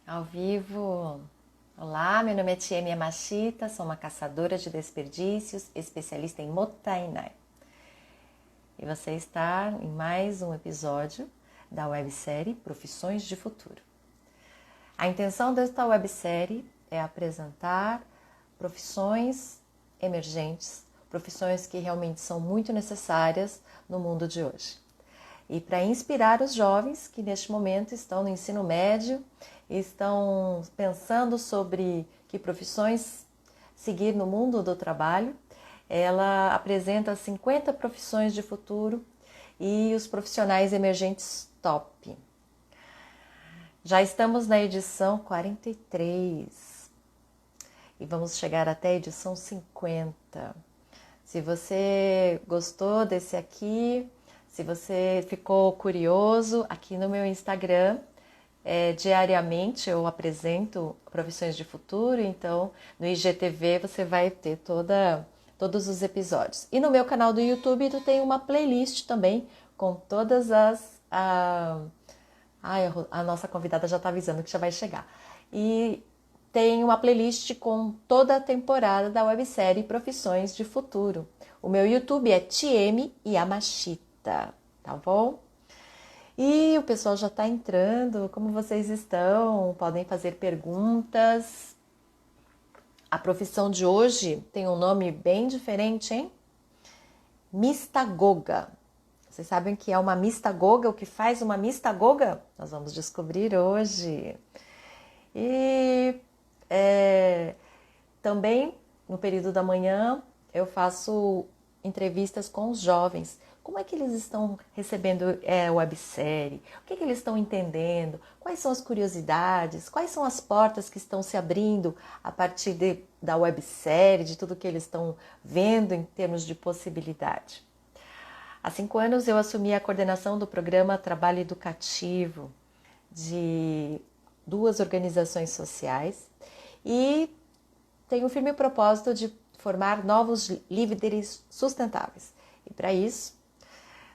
Ao vivo. Olá, meu nome é Tieme Yamashita, sou uma caçadora de desperdícios, especialista em Motainai. E você está em mais um episódio da websérie Profissões de Futuro. A intenção desta websérie é apresentar profissões emergentes, profissões que realmente são muito necessárias no mundo de hoje. E para inspirar os jovens que neste momento estão no ensino médio, estão pensando sobre que profissões seguir no mundo do trabalho, ela apresenta 50 profissões de futuro e os profissionais emergentes top. Já estamos na edição 43 e vamos chegar até a edição 50. Se você gostou desse aqui, se você ficou curioso, aqui no meu Instagram, diariamente eu apresento profissões de futuro, então no IGTV você vai ter todos os episódios. E no meu canal do YouTube tu tem uma playlist também com todas a nossa convidada já está avisando que já vai chegar. E tem uma playlist com toda a temporada da websérie Profissões de Futuro. O meu YouTube é Tieme Yamashita, tá bom? E o pessoal já está entrando, como vocês estão? Podem fazer perguntas. A profissão de hoje tem um nome bem diferente, hein? Mistagoga. Vocês sabem o que é uma mistagoga? O que faz uma mistagoga? Nós vamos descobrir hoje. E também no período da manhã eu faço entrevistas com os jovens. Como é que eles estão recebendo a websérie? O que eles estão entendendo? Quais são as curiosidades? Quais são as portas que estão se abrindo a partir da websérie, de tudo que eles estão vendo em termos de possibilidade? Há 5 anos eu assumi a coordenação do programa Trabalho Educativo de 2 organizações sociais e tenho o firme propósito de formar novos líderes sustentáveis. E para isso,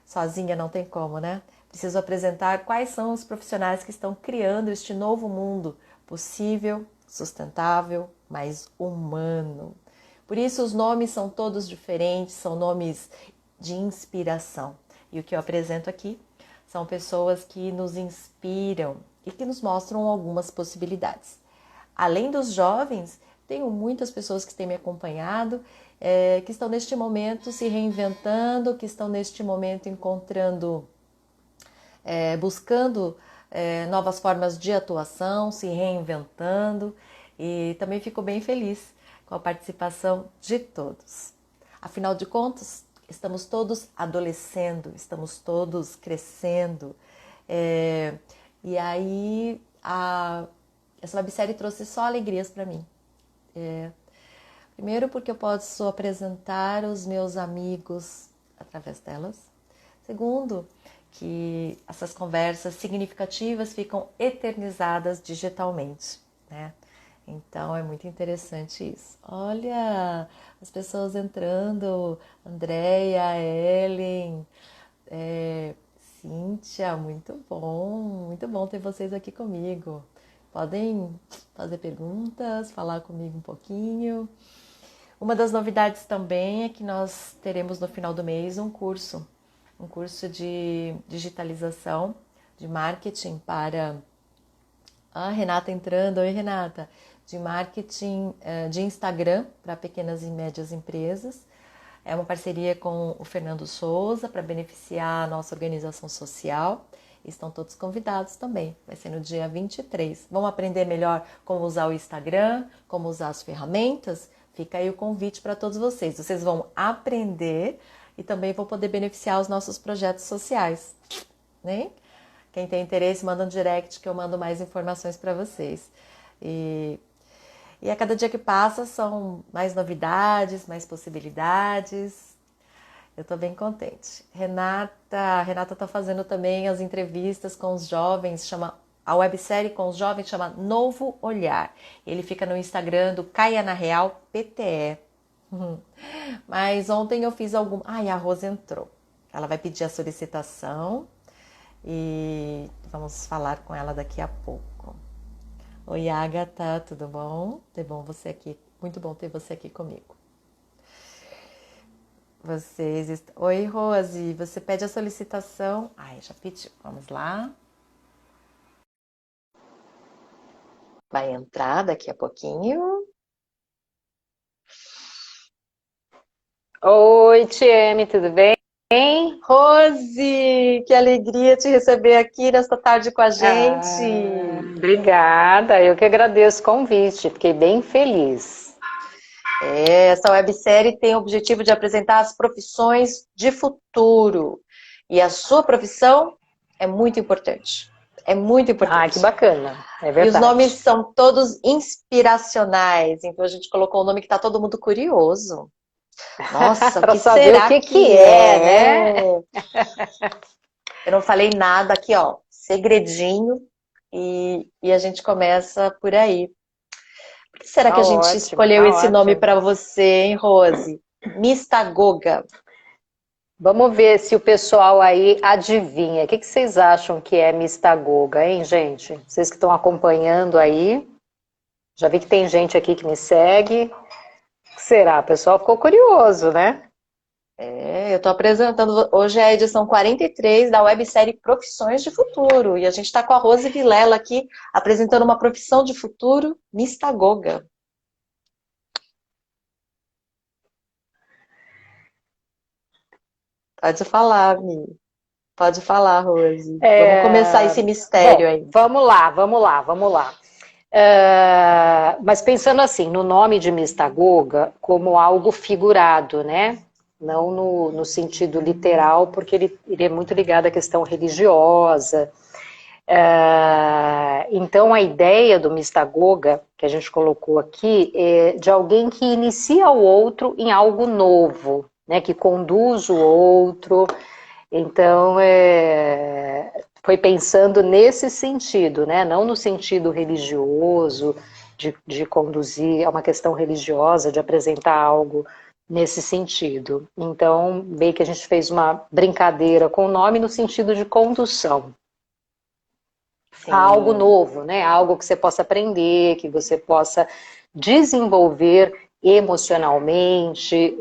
sozinha não tem como, né? Preciso apresentar quais são os profissionais que estão criando este novo mundo possível, sustentável, mais humano. Por isso os nomes são todos diferentes, são nomes de inspiração. E o que eu apresento aqui são pessoas que nos inspiram e que nos mostram algumas possibilidades. Além dos jovens, tenho muitas pessoas que têm me acompanhado, que estão neste momento se reinventando, que estão neste momento buscando novas formas de atuação, se reinventando, e também fico bem feliz com a participação de todos. Afinal de contas, estamos todos adolescendo, estamos todos crescendo, e aí essa websérie trouxe só alegrias para mim. Primeiro porque eu posso apresentar os meus amigos através delas. Segundo, que essas conversas significativas ficam eternizadas digitalmente, né? Então é muito interessante isso. Olha as pessoas entrando, Andréia, Ellen, Cíntia, muito bom ter vocês aqui comigo. Podem fazer perguntas, falar comigo um pouquinho. Uma das novidades também é que nós teremos no final do mês um curso de digitalização, de marketing para... Ah, Renata entrando. Oi, Renata. De marketing de Instagram para pequenas e médias empresas. É uma parceria com o Fernando Souza para beneficiar a nossa organização social. Estão todos convidados também. Vai ser no dia 23. Vamos aprender melhor como usar o Instagram, como usar as ferramentas? Fica aí o convite para todos vocês. Vocês vão aprender e também vão poder beneficiar os nossos projetos sociais, né? Quem tem interesse, manda um direct que eu mando mais informações para vocês. E a cada dia que passa são mais novidades, mais possibilidades. Eu estou bem contente. Renata está fazendo também as entrevistas com os jovens, a websérie com os jovens chama Novo Olhar. Ele fica no Instagram do Caia na Real PTE. Mas ontem eu fiz algum... Ai, a Rosa entrou. Ela vai pedir a solicitação e vamos falar com ela daqui a pouco. Oi, Agatha, tudo bom? É bom você aqui. Muito bom ter você aqui comigo. Oi, Rose, você pede a solicitação. Ai, já pediu. Vamos lá. Vai entrar daqui a pouquinho. Oi, Tieme, tudo bem? Rose, que alegria te receber aqui nesta tarde com a gente. Obrigada, eu que agradeço o convite, fiquei bem feliz. Essa websérie tem o objetivo de apresentar as profissões de futuro. E a sua profissão é muito importante. É muito Que importante. bacana, é E os nomes verdade. são todos inspiracionais. Então a gente colocou um nome que está todo mundo curioso. Nossa, o Para que saber o será que que que é, é? né? Eu não falei nada aqui, ó. Segredinho. E a gente começa por aí. Por que será que Tá a gente ótimo, escolheu tá esse nome ótimo. para você, hein, Rose? Mistagoga. Vamos ver se o pessoal aí adivinha. O que que vocês acham que é mistagoga, hein, gente? Vocês que estão acompanhando aí, já vi que tem gente aqui que me segue. O que será? O pessoal ficou curioso, né? Eu estou apresentando, hoje é a edição 43 da websérie Profissões de Futuro. E a gente está com a Rose Vilela aqui, apresentando uma profissão de futuro, mistagoga. Pode falar, Mi. Pode falar, Rose. Vamos começar esse mistério Bom, aí. vamos lá, vamos lá, vamos lá. Mas pensando assim, no nome de Mistagoga como algo figurado, né? Não no sentido literal, porque ele é muito ligado à questão religiosa. Então, a ideia do Mistagoga, que a gente colocou aqui, é de alguém que inicia o outro em algo novo, né? Que conduz o outro. Então, foi pensando nesse sentido, né? Não no sentido religioso, de conduzir a uma questão religiosa, de apresentar algo nesse sentido. Então, bem que a gente fez uma brincadeira com o nome no sentido de condução a algo Sim. novo, né? Algo que você possa aprender, que você possa desenvolver emocionalmente,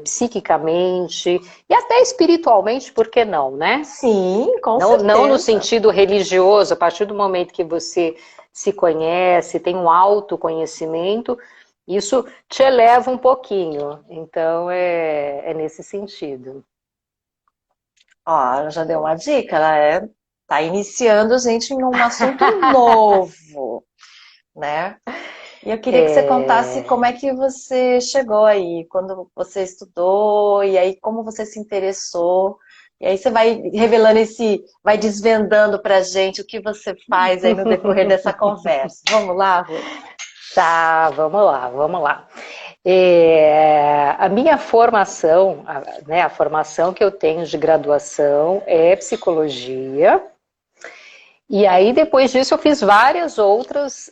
psiquicamente e até espiritualmente, por que não, né? Sim, com Não no certeza. sentido religioso, a partir do momento que você se conhece, tem um autoconhecimento, isso te eleva um pouquinho. Então, é nesse sentido. Ó, ela já deu uma dica, tá iniciando a gente em um assunto novo, né? E eu queria que você contasse como é que você chegou aí, quando você estudou, e aí como você se interessou. E aí você vai revelando vai desvendando pra gente o que você faz aí no decorrer dessa conversa. Vamos lá, Rô? Tá, vamos lá, vamos lá. A minha formação, né, a formação que eu tenho de graduação é psicologia. E aí, depois disso, eu fiz várias outras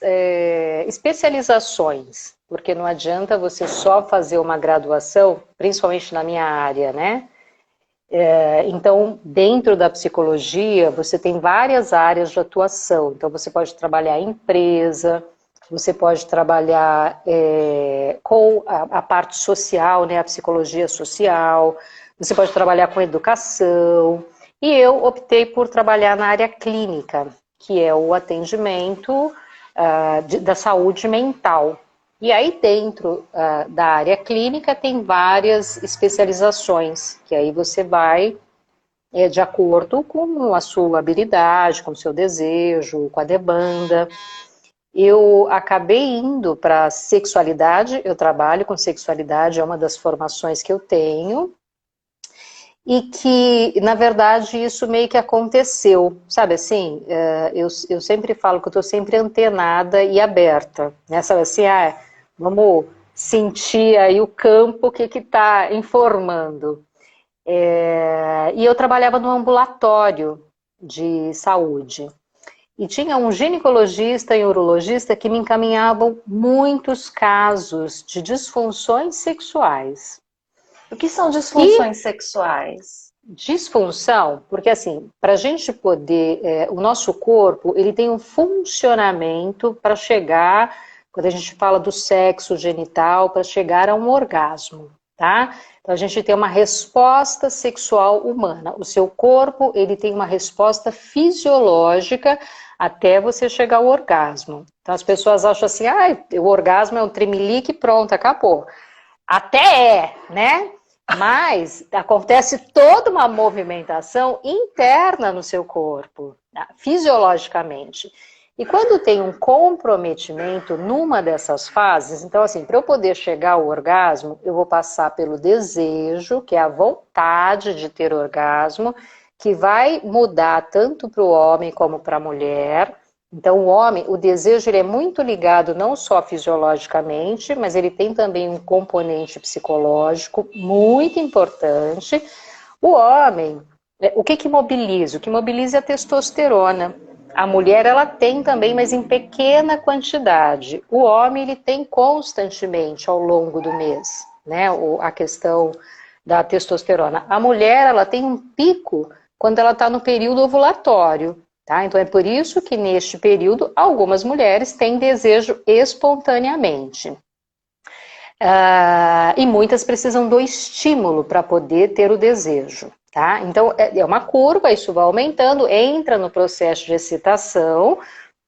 especializações, porque não adianta você só fazer uma graduação, principalmente na minha área, né? Então, dentro da psicologia, você tem várias áreas de atuação. Então, você pode trabalhar em empresa, você pode trabalhar com a parte social, né, a psicologia social, você pode trabalhar com educação. E eu optei por trabalhar na área clínica, que é o atendimento da saúde mental. E aí dentro da área clínica tem várias especializações, que aí você vai de acordo com a sua habilidade, com o seu desejo, com a demanda. Eu acabei indo para sexualidade, eu trabalho com sexualidade, é uma das formações que eu tenho, e que, na verdade, isso meio que aconteceu, sabe assim, eu sempre falo que eu estou sempre antenada e aberta, né, sabe assim, vamos sentir aí o campo, o que está informando. E eu trabalhava no ambulatório de saúde, e tinha um ginecologista e urologista que me encaminhavam muitos casos de disfunções sexuais. O que são E disfunções sexuais? Disfunção, porque assim, para a gente poder, o nosso corpo, ele tem um funcionamento para chegar, quando a gente fala do sexo genital, para chegar a um orgasmo, tá? Então a gente tem uma resposta sexual humana. O seu corpo, ele tem uma resposta fisiológica até você chegar ao orgasmo. Então as pessoas acham assim, o orgasmo é um tremelique e pronto, acabou. Até é, né? Mas acontece toda uma movimentação interna no seu corpo, fisiologicamente. E quando tem um comprometimento numa dessas fases, então assim, para eu poder chegar ao orgasmo, eu vou passar pelo desejo, que é a vontade de ter orgasmo, que vai mudar tanto para o homem como para a mulher. Então o homem, o desejo ele é muito ligado não só fisiologicamente, mas ele tem também um componente psicológico muito importante. O homem, o que mobiliza? O que mobiliza é a testosterona. A mulher ela tem também, mas em pequena quantidade. O homem ele tem constantemente ao longo do mês, né? A questão da testosterona. A mulher ela tem um pico quando ela está no período ovulatório. Tá? Então é por isso que neste período algumas mulheres têm desejo espontaneamente. E muitas precisam do estímulo para poder ter o desejo. Tá? Então é uma curva, isso vai aumentando, entra no processo de excitação,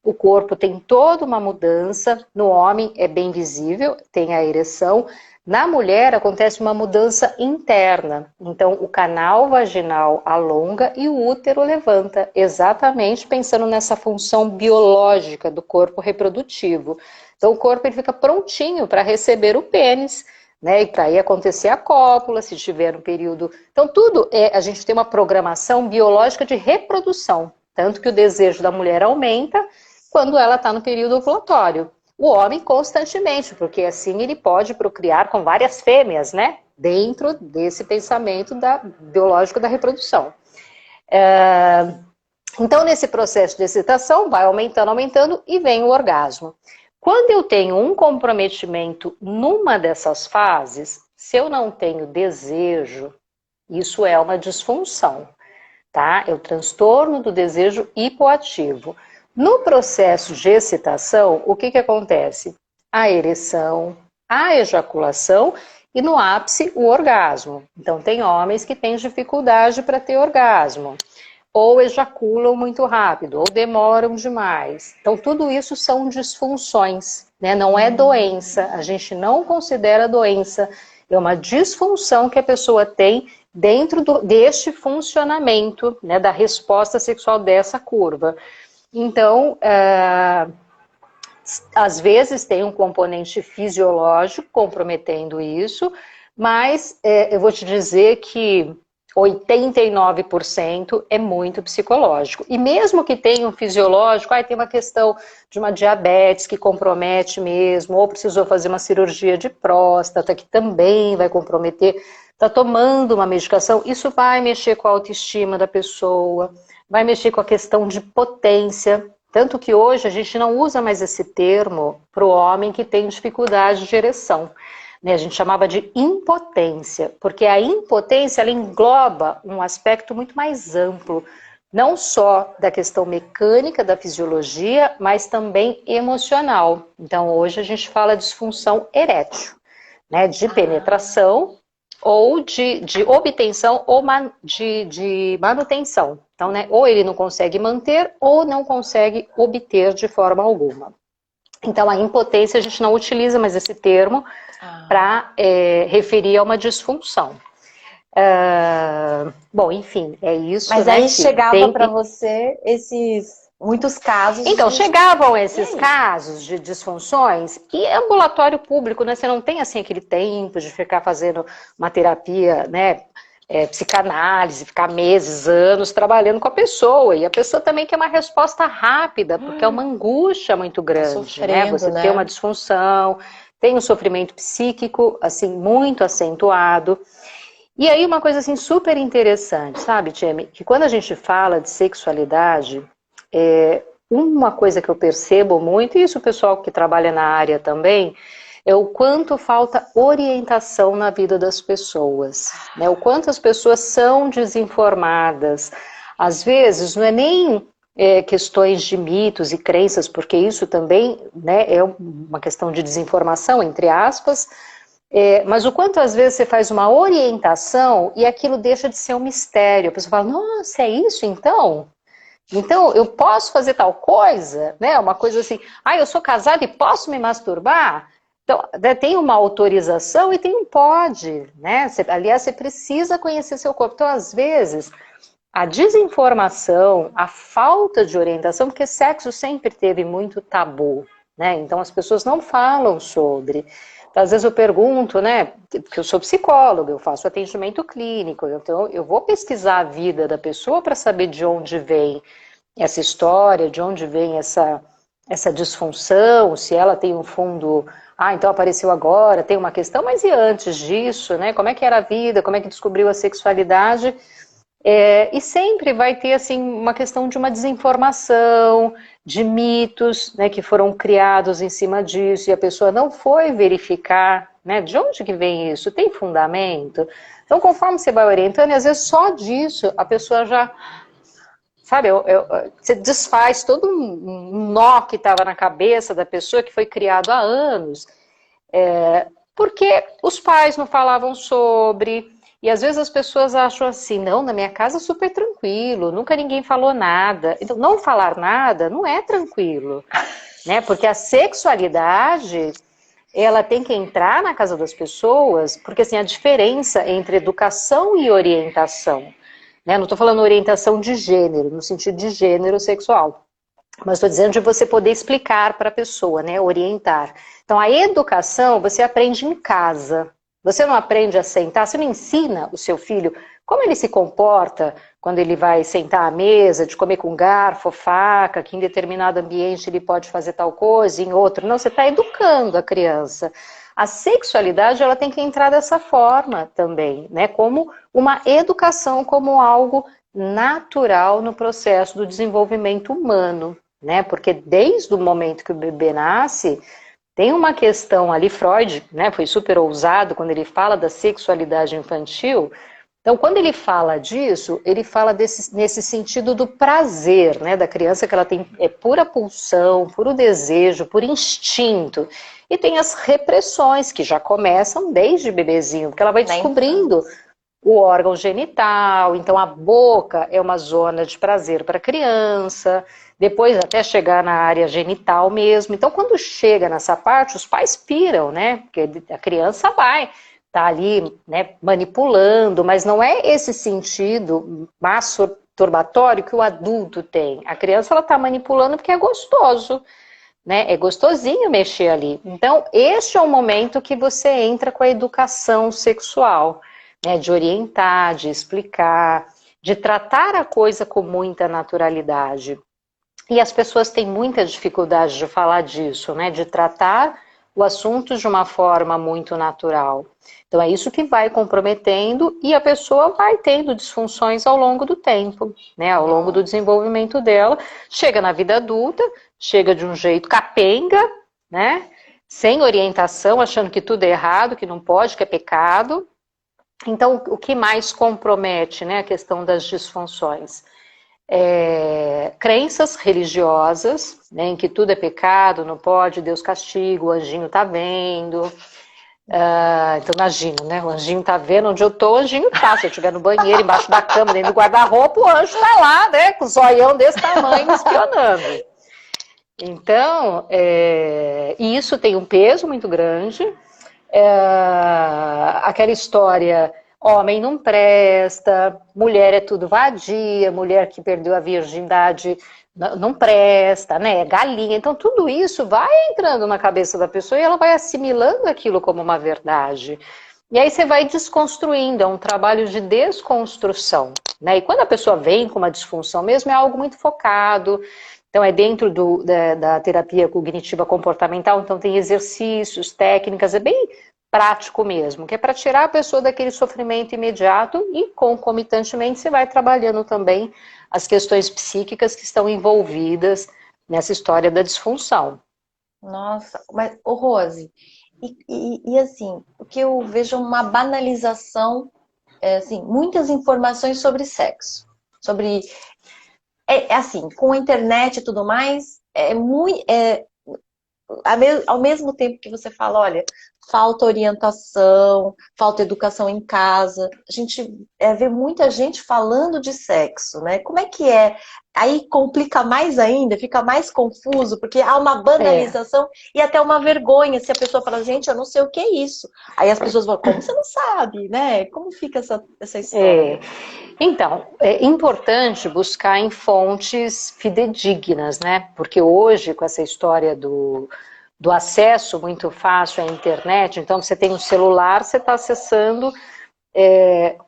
o corpo tem toda uma mudança, no homem é bem visível, tem a ereção. Na mulher acontece uma mudança interna, então o canal vaginal alonga e o útero levanta, exatamente pensando nessa função biológica do corpo reprodutivo. Então o corpo ele fica prontinho para receber o pênis, né? E para aí acontecer a cópula, se tiver um período. Então tudo a gente tem uma programação biológica de reprodução, tanto que o desejo da mulher aumenta quando ela está no período ovulatório. O homem constantemente, porque assim ele pode procriar com várias fêmeas, né? Dentro desse pensamento biológico da reprodução. Então, nesse processo de excitação, vai aumentando, aumentando e vem o orgasmo. Quando eu tenho um comprometimento numa dessas fases, se eu não tenho desejo, isso é uma disfunção, tá? É o transtorno do desejo hipoativo. No processo de excitação, o que acontece? A ereção, a ejaculação e no ápice o orgasmo. Então tem homens que têm dificuldade para ter orgasmo, ou ejaculam muito rápido, ou demoram demais. Então tudo isso são disfunções, né? Não é doença, a gente não considera doença, é uma disfunção que a pessoa tem dentro deste funcionamento, né, da resposta sexual dessa curva. Então, às vezes tem um componente fisiológico comprometendo isso, mas eu vou te dizer que 89% é muito psicológico. E mesmo que tenha um fisiológico, tem uma questão de uma diabetes que compromete mesmo, ou precisou fazer uma cirurgia de próstata, que também vai comprometer, está tomando uma medicação, isso vai mexer com a autoestima da pessoa, vai mexer com a questão de potência, tanto que hoje a gente não usa mais esse termo para o homem que tem dificuldade de ereção. Né? A gente chamava de impotência, porque a impotência ela engloba um aspecto muito mais amplo, não só da questão mecânica, da fisiologia, mas também emocional. Então hoje a gente fala de disfunção erétil, né? De penetração, ou de obtenção ou de manutenção. Então, né, ou ele não consegue manter ou não consegue obter de forma alguma. Então, a impotência, a gente não utiliza mais esse termo para referir a uma disfunção. Bom, enfim, é isso. Mas aí chegava para você muitos casos. Então, chegavam esses casos de disfunções e ambulatório público, né? Você não tem assim aquele tempo de ficar fazendo uma terapia, né? Psicanálise, ficar meses, anos trabalhando com a pessoa. E a pessoa também quer uma resposta rápida, porque é uma angústia muito grande, né? Você tem uma disfunção, tem um sofrimento psíquico, assim, muito acentuado. E aí uma coisa assim super interessante, sabe, Tcheme? Que quando a gente fala de sexualidade, uma coisa que eu percebo muito, e isso o pessoal que trabalha na área também, é o quanto falta orientação na vida das pessoas, né? O quanto as pessoas são desinformadas. Às vezes não é nem questões de mitos e crenças, porque isso também, né, é uma questão de desinformação, entre aspas, mas o quanto às vezes você faz uma orientação e aquilo deixa de ser um mistério. A pessoa fala, nossa, é isso então? Então eu posso fazer tal coisa? Né? Uma coisa assim, eu sou casada e posso me masturbar? Então, tem uma autorização e tem um pode, né? Aliás, você precisa conhecer seu corpo. Então, às vezes, a desinformação, a falta de orientação, porque sexo sempre teve muito tabu, né? Então as pessoas não falam sobre. Então, às vezes eu pergunto, né? Porque eu sou psicóloga, eu faço atendimento clínico, então eu vou pesquisar a vida da pessoa para saber de onde vem essa história, de onde vem essa disfunção, se ela tem um fundo, então apareceu agora, tem uma questão, mas e antes disso, né? Como é que era a vida, como é que descobriu a sexualidade? E sempre vai ter assim uma questão de uma desinformação, de mitos, né, que foram criados em cima disso e a pessoa não foi verificar, né, de onde que vem isso, tem fundamento? Então, conforme você vai orientando, e às vezes só disso a pessoa já, sabe, você desfaz todo um nó que estava na cabeça da pessoa que foi criado há anos, porque os pais não falavam sobre. E às vezes as pessoas acham assim, não, na minha casa é super tranquilo, nunca ninguém falou nada. Então, não falar nada não é tranquilo, né? Porque a sexualidade, ela tem que entrar na casa das pessoas, porque assim, a diferença entre educação e orientação, né? Não estou falando orientação de gênero, no sentido de gênero sexual, mas estou dizendo de você poder explicar para a pessoa, né? Orientar. Então, a educação você aprende em casa. Você não aprende a sentar, você não ensina o seu filho como ele se comporta quando ele vai sentar à mesa, de comer com garfo, faca, que em determinado ambiente ele pode fazer tal coisa, em outro não. Você está educando a criança. A sexualidade ela tem que entrar dessa forma também, né? Como uma educação, como algo natural no processo do desenvolvimento humano, né? Porque desde o momento que o bebê nasce, tem uma questão ali, Freud, né, foi super ousado quando ele fala da sexualidade infantil. Então, quando ele fala disso, ele fala nesse sentido do prazer, né, da criança, que ela tem pura pulsão, puro desejo, puro instinto. E tem as repressões, que já começam desde bebezinho, porque ela vai descobrindo o órgão genital, então a boca é uma zona de prazer para a criança, depois até chegar na área genital mesmo. Então, quando chega nessa parte, os pais piram, né? Porque a criança vai tá ali, né, manipulando, mas não é esse sentido masturbatório que o adulto tem. A criança ela tá manipulando porque é gostoso, né? É gostosinho mexer ali. Então, este é o momento que você entra com a educação sexual, né? De orientar, de explicar, de tratar a coisa com muita naturalidade. E as pessoas têm muita dificuldade de falar disso, né? De tratar o assunto de uma forma muito natural. Então é isso que vai comprometendo e a pessoa vai tendo disfunções ao longo do tempo, né? Ao longo do desenvolvimento dela. Chega na vida adulta, chega de um jeito capenga, né? Sem orientação, achando que tudo é errado, que não pode, que é pecado. Então, o que mais compromete, né, a questão das disfunções? Crenças religiosas, né, em que tudo é pecado, não pode, Deus castiga, o anjinho tá vendo. Então imagina, né? O anjinho tá vendo onde eu tô, o anjinho tá. Se eu estiver no banheiro, embaixo da cama, dentro do guarda-roupa, o anjo tá lá, né? Com o zoião desse tamanho, me espionando. Então, e isso tem um peso muito grande. Aquela história, homem não presta, mulher é tudo vadia, mulher que perdeu a virgindade não presta, né? Galinha. Então tudo isso vai entrando na cabeça da pessoa e ela vai assimilando aquilo como uma verdade. E aí você vai desconstruindo, é um trabalho de desconstrução, né? E quando a pessoa vem com uma disfunção mesmo, é algo muito focado. Então é dentro da terapia cognitiva comportamental, então tem exercícios, técnicas, é bem prático mesmo, que é para tirar a pessoa daquele sofrimento imediato e concomitantemente você vai trabalhando também as questões psíquicas que estão envolvidas nessa história da disfunção. Nossa, mas, ô Rose, E assim, o que eu vejo é uma banalização, assim, muitas informações sobre sexo, sobre, assim, com a internet e tudo mais, ao mesmo tempo que você fala, olha, falta orientação, falta educação em casa, a gente vê muita gente falando de sexo, né? Como é que é? Aí complica mais ainda, fica mais confuso, porque há uma É. banalização e até uma vergonha se a pessoa fala, gente, eu não sei o que é isso. Aí as pessoas vão, como você não sabe, né? Como fica essa É. história? Então, é importante buscar em fontes fidedignas, né? Porque hoje, com essa história do acesso muito fácil à internet, então você tem um celular, você está acessando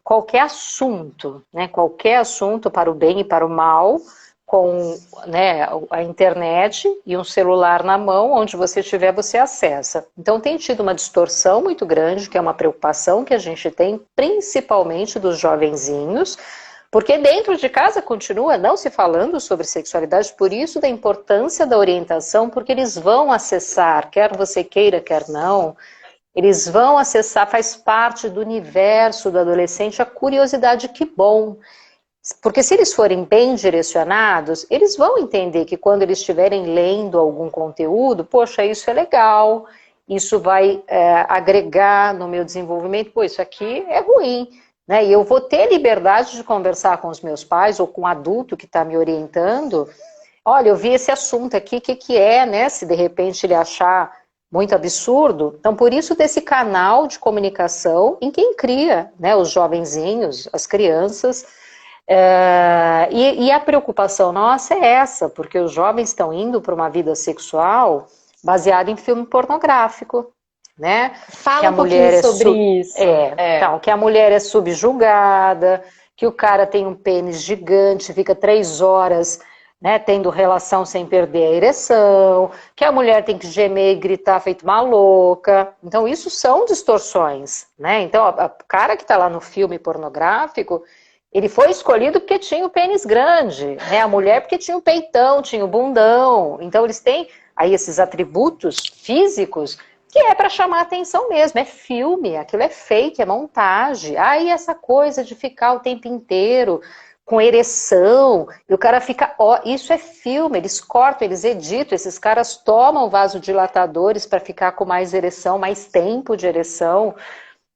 qualquer assunto, né? Qualquer assunto para o bem e para o mal, com, né, a internet e um celular na mão, onde você estiver, você acessa. Então tem tido uma distorção muito grande, que é uma preocupação que a gente tem, principalmente dos jovenzinhos, porque dentro de casa continua não se falando sobre sexualidade, por isso da importância da orientação, porque eles vão acessar, quer você queira, quer não, eles vão acessar, faz parte do universo do adolescente, a curiosidade, que bom. Porque se eles forem bem direcionados, eles vão entender que quando eles estiverem lendo algum conteúdo, poxa, isso é legal, isso vai agregar no meu desenvolvimento, pô, isso aqui é ruim, né? E eu vou ter liberdade de conversar com os meus pais ou com um adulto que está me orientando. Olha, eu vi esse assunto aqui, o que é, né? Se de repente ele achar muito absurdo. Então, por isso desse canal de comunicação em quem cria, né? Os jovenzinhos, as crianças. E a preocupação nossa é essa, porque os jovens estão indo para uma vida sexual baseada em filme pornográfico, né? Que Fala a um pouquinho mulher sobre isso. então, que a mulher é subjugada, que o cara tem um pênis gigante, fica 3 horas, né, tendo relação sem perder a ereção, que a mulher tem que gemer e gritar feito uma louca. Então, isso são distorções, né? Então, o cara que está lá no filme pornográfico, ele foi escolhido porque tinha o pênis grande, né? A mulher porque tinha o peitão, tinha o bundão. Então eles têm aí esses atributos físicos que é para chamar atenção mesmo. É filme, aquilo é fake, é montagem. Aí essa coisa de ficar o tempo inteiro com ereção, e o cara fica, ó, isso é filme, eles cortam, eles editam, esses caras tomam vasodilatadores para ficar com mais ereção, mais tempo de ereção.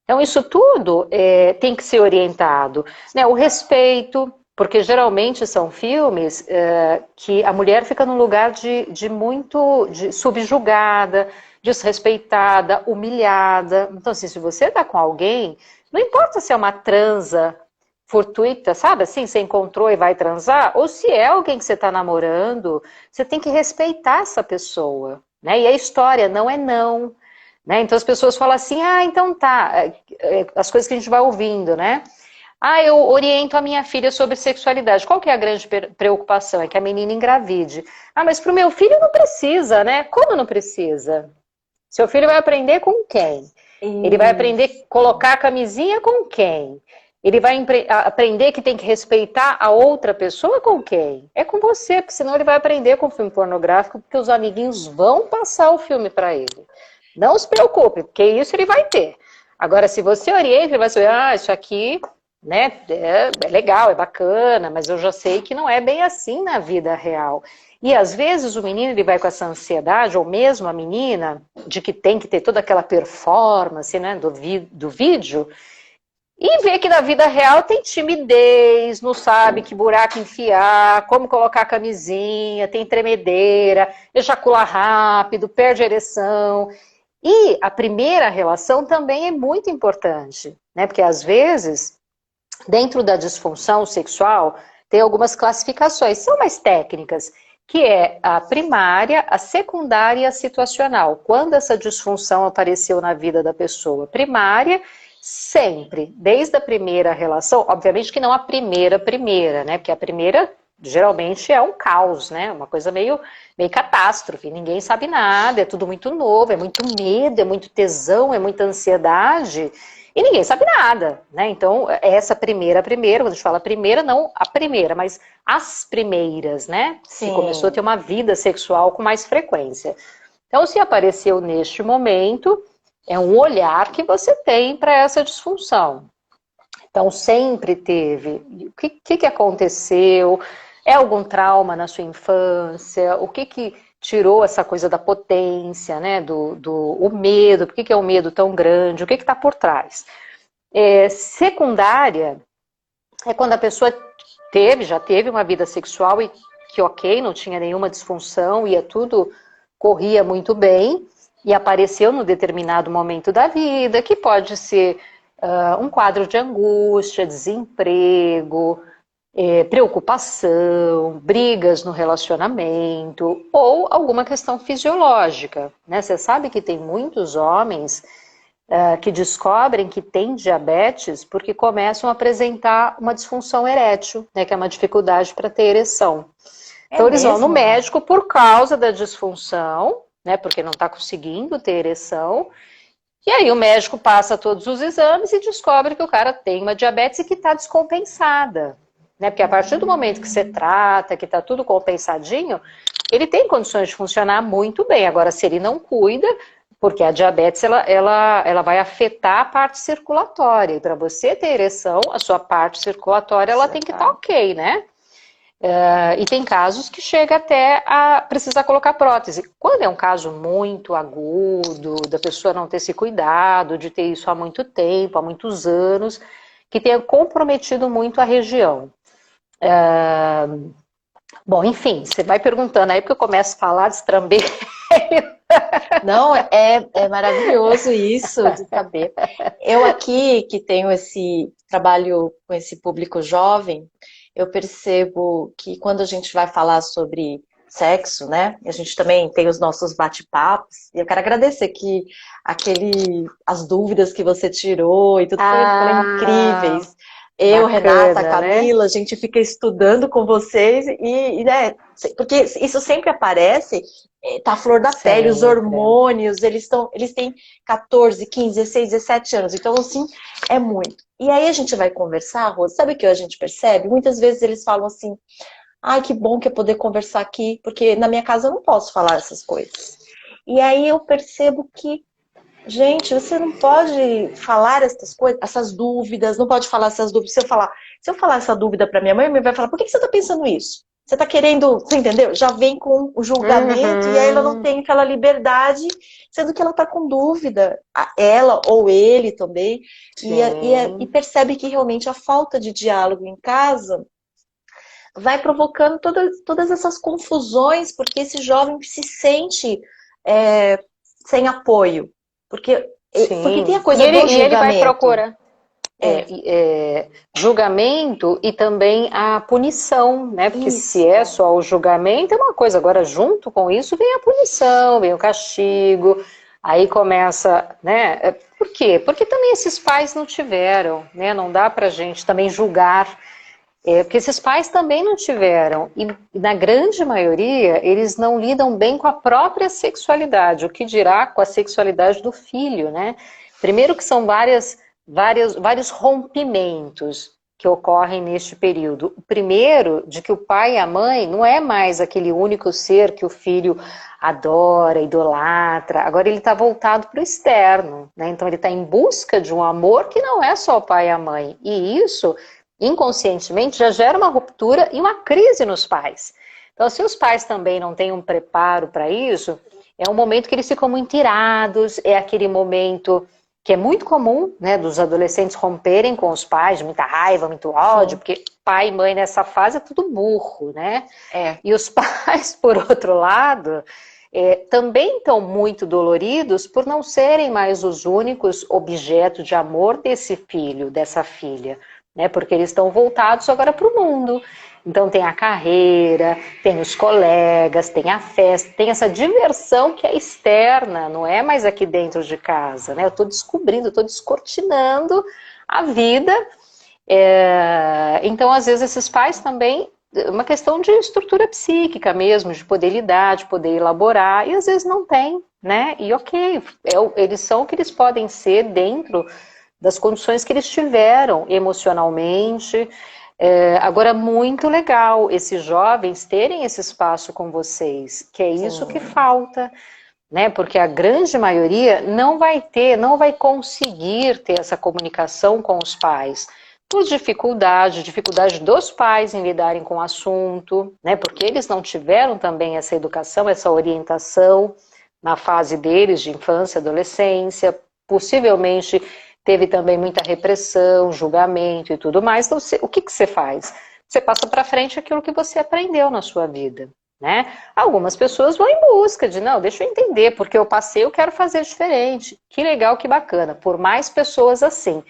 Então, isso tudo tem que ser orientado. Né? O respeito, porque geralmente são filmes que a mulher fica num lugar de subjugada, desrespeitada, humilhada. Então, assim, se você está com alguém, não importa se é uma transa fortuita, sabe assim, você encontrou e vai transar, ou se é alguém que você está namorando, você tem que respeitar essa pessoa. Né? E a história não é não. Né? Então as pessoas falam assim, então tá, as coisas que a gente vai ouvindo, né? Eu oriento a minha filha sobre sexualidade. Qual que é a grande preocupação? É que a menina engravide. Mas para o meu filho não precisa, né? Como não precisa? Seu filho vai aprender com quem? Ele vai aprender a Isso. colocar a camisinha com quem? Ele vai aprender que tem que respeitar a outra pessoa com quem? É com você, porque senão ele vai aprender com filme pornográfico, porque os amiguinhos vão passar o filme para ele. Não se preocupe, porque isso ele vai ter. Agora, se você orienta, ele vai saber, isso aqui, né, é legal, é bacana, mas eu já sei que não é bem assim na vida real. E às vezes o menino ele vai com essa ansiedade, ou mesmo a menina, de que tem que ter toda aquela performance, né, do vídeo, e vê que na vida real tem timidez, não sabe que buraco enfiar, como colocar a camisinha, tem tremedeira, ejacula rápido, perde a ereção. E a primeira relação também é muito importante, né? Porque às vezes, dentro da disfunção sexual, tem algumas classificações, são mais técnicas, que é a primária, a secundária e a situacional. Quando essa disfunção apareceu na vida da pessoa? Primária, sempre, desde a primeira relação, obviamente que não a primeira, né? Porque a primeira geralmente é um caos, né? Uma coisa meio catástrofe, ninguém sabe nada, é tudo muito novo, é muito medo, é muito tesão, é muita ansiedade, e ninguém sabe nada, né? Então, essa primeira, quando a gente fala primeira, não a primeira, mas as primeiras, né? Que começou a ter Sim. uma vida sexual com mais frequência. Então, se apareceu neste momento, É um olhar que você tem para essa disfunção. Então, sempre teve. O que aconteceu? É algum trauma na sua infância? O que tirou essa coisa da potência, né? O medo? Por que é um medo tão grande? O que está por trás? Secundária é quando a pessoa já teve uma vida sexual e que ok, não tinha nenhuma disfunção, corria muito bem, e apareceu num determinado momento da vida, que pode ser um quadro de angústia, desemprego, preocupação, brigas no relacionamento, ou alguma questão fisiológica, né? Você sabe que tem muitos homens que descobrem que têm diabetes porque começam a apresentar uma disfunção erétil, né, que é uma dificuldade para ter ereção. Então eles vão no médico por causa da disfunção, né, porque não está conseguindo ter ereção, e aí o médico passa todos os exames e descobre que o cara tem uma diabetes e que está descompensada. Né, porque a partir do momento que você trata, que está tudo compensadinho, ele tem condições de funcionar muito bem. Agora, se ele não cuida, porque a diabetes ela vai afetar a parte circulatória. E para você ter ereção, a sua parte circulatória ela tem que estar ok, né? E tem casos que chega até a precisar colocar prótese. Quando é um caso muito agudo, da pessoa não ter se cuidado, de ter isso há muito tempo, há muitos anos, que tenha comprometido muito a região. Bom, enfim, você vai perguntando aí, porque eu começo a falar, destramber. Não, é maravilhoso isso de saber. Eu aqui, que tenho esse trabalho com esse público jovem, eu percebo que quando a gente vai falar sobre sexo, né? A gente também tem os nossos bate-papos, e eu quero agradecer que as dúvidas que você tirou e tudo foram incríveis. Eu, Bacana, Renata, Camila, né? a gente fica estudando com vocês né, porque isso sempre aparece, tá a flor da pele, os Sempre. hormônios, eles têm 14, 15, 16, 17 anos, então assim, é muito. E aí a gente vai conversar, Rose, sabe o que a gente percebe? Muitas vezes eles falam assim, ai, que bom que eu poder conversar aqui, porque na minha casa eu não posso falar essas coisas. E aí eu percebo que gente, você não pode falar essas coisas, essas dúvidas, não pode falar essas dúvidas. Se eu falar essa dúvida para minha mãe vai falar, por que você está pensando isso? Você está querendo, você entendeu? Já vem com o julgamento e aí ela não tem aquela liberdade, sendo que ela está com dúvida, ela ou ele também, e percebe que realmente a falta de diálogo em casa vai provocando todas essas confusões, porque esse jovem se sente sem apoio. Porque tem a coisa do julgamento. E ele vai procurar julgamento e também a punição, né? Porque se é só o julgamento, é uma coisa. Agora, junto com isso, vem a punição, vem o castigo. Aí começa, né? Por quê? Porque também esses pais não tiveram, né? Não dá pra gente também julgar. Porque esses pais também não tiveram, e na grande maioria eles não lidam bem com a própria sexualidade, o que dirá com a sexualidade do filho, né? Primeiro que são vários rompimentos que ocorrem neste período. O primeiro, de que o pai e a mãe não é mais aquele único ser que o filho adora, idolatra, agora ele está voltado para o externo, né? Então ele está em busca de um amor que não é só o pai e a mãe, e isso inconscientemente já gera uma ruptura e uma crise nos pais. Então, se os pais também não têm um preparo para isso, é um momento que eles ficam muito irados, é aquele momento que é muito comum, né, dos adolescentes romperem com os pais, muita raiva, muito ódio, porque pai e mãe nessa fase é tudo burro, né? E os pais, por outro lado, também estão muito doloridos por não serem mais os únicos objetos de amor desse filho, dessa filha. Né, porque eles estão voltados agora para o mundo. Então tem a carreira, tem os colegas, tem a festa, tem essa diversão que é externa, não é mais aqui dentro de casa. Né? Eu estou descobrindo, estou descortinando a vida. Então, às vezes, esses pais também, uma questão de estrutura psíquica mesmo, de poder lidar, de poder elaborar, e às vezes não tem, né? E ok, eles são o que eles podem ser dentro das condições que eles tiveram emocionalmente. Agora, muito legal esses jovens terem esse espaço com vocês, que é isso que falta. né? Porque a grande maioria não vai ter, não vai conseguir ter essa comunicação com os pais. Por dificuldade dos pais em lidarem com o assunto, né? Porque eles não tiveram também essa educação, essa orientação na fase deles de infância, adolescência, possivelmente teve também muita repressão, julgamento e tudo mais. Então, o que você faz? Você passa para frente aquilo que você aprendeu na sua vida, né? Algumas pessoas vão em busca de, não, deixa eu entender, porque eu passei, eu quero fazer diferente. Que legal, que bacana, por mais pessoas assim.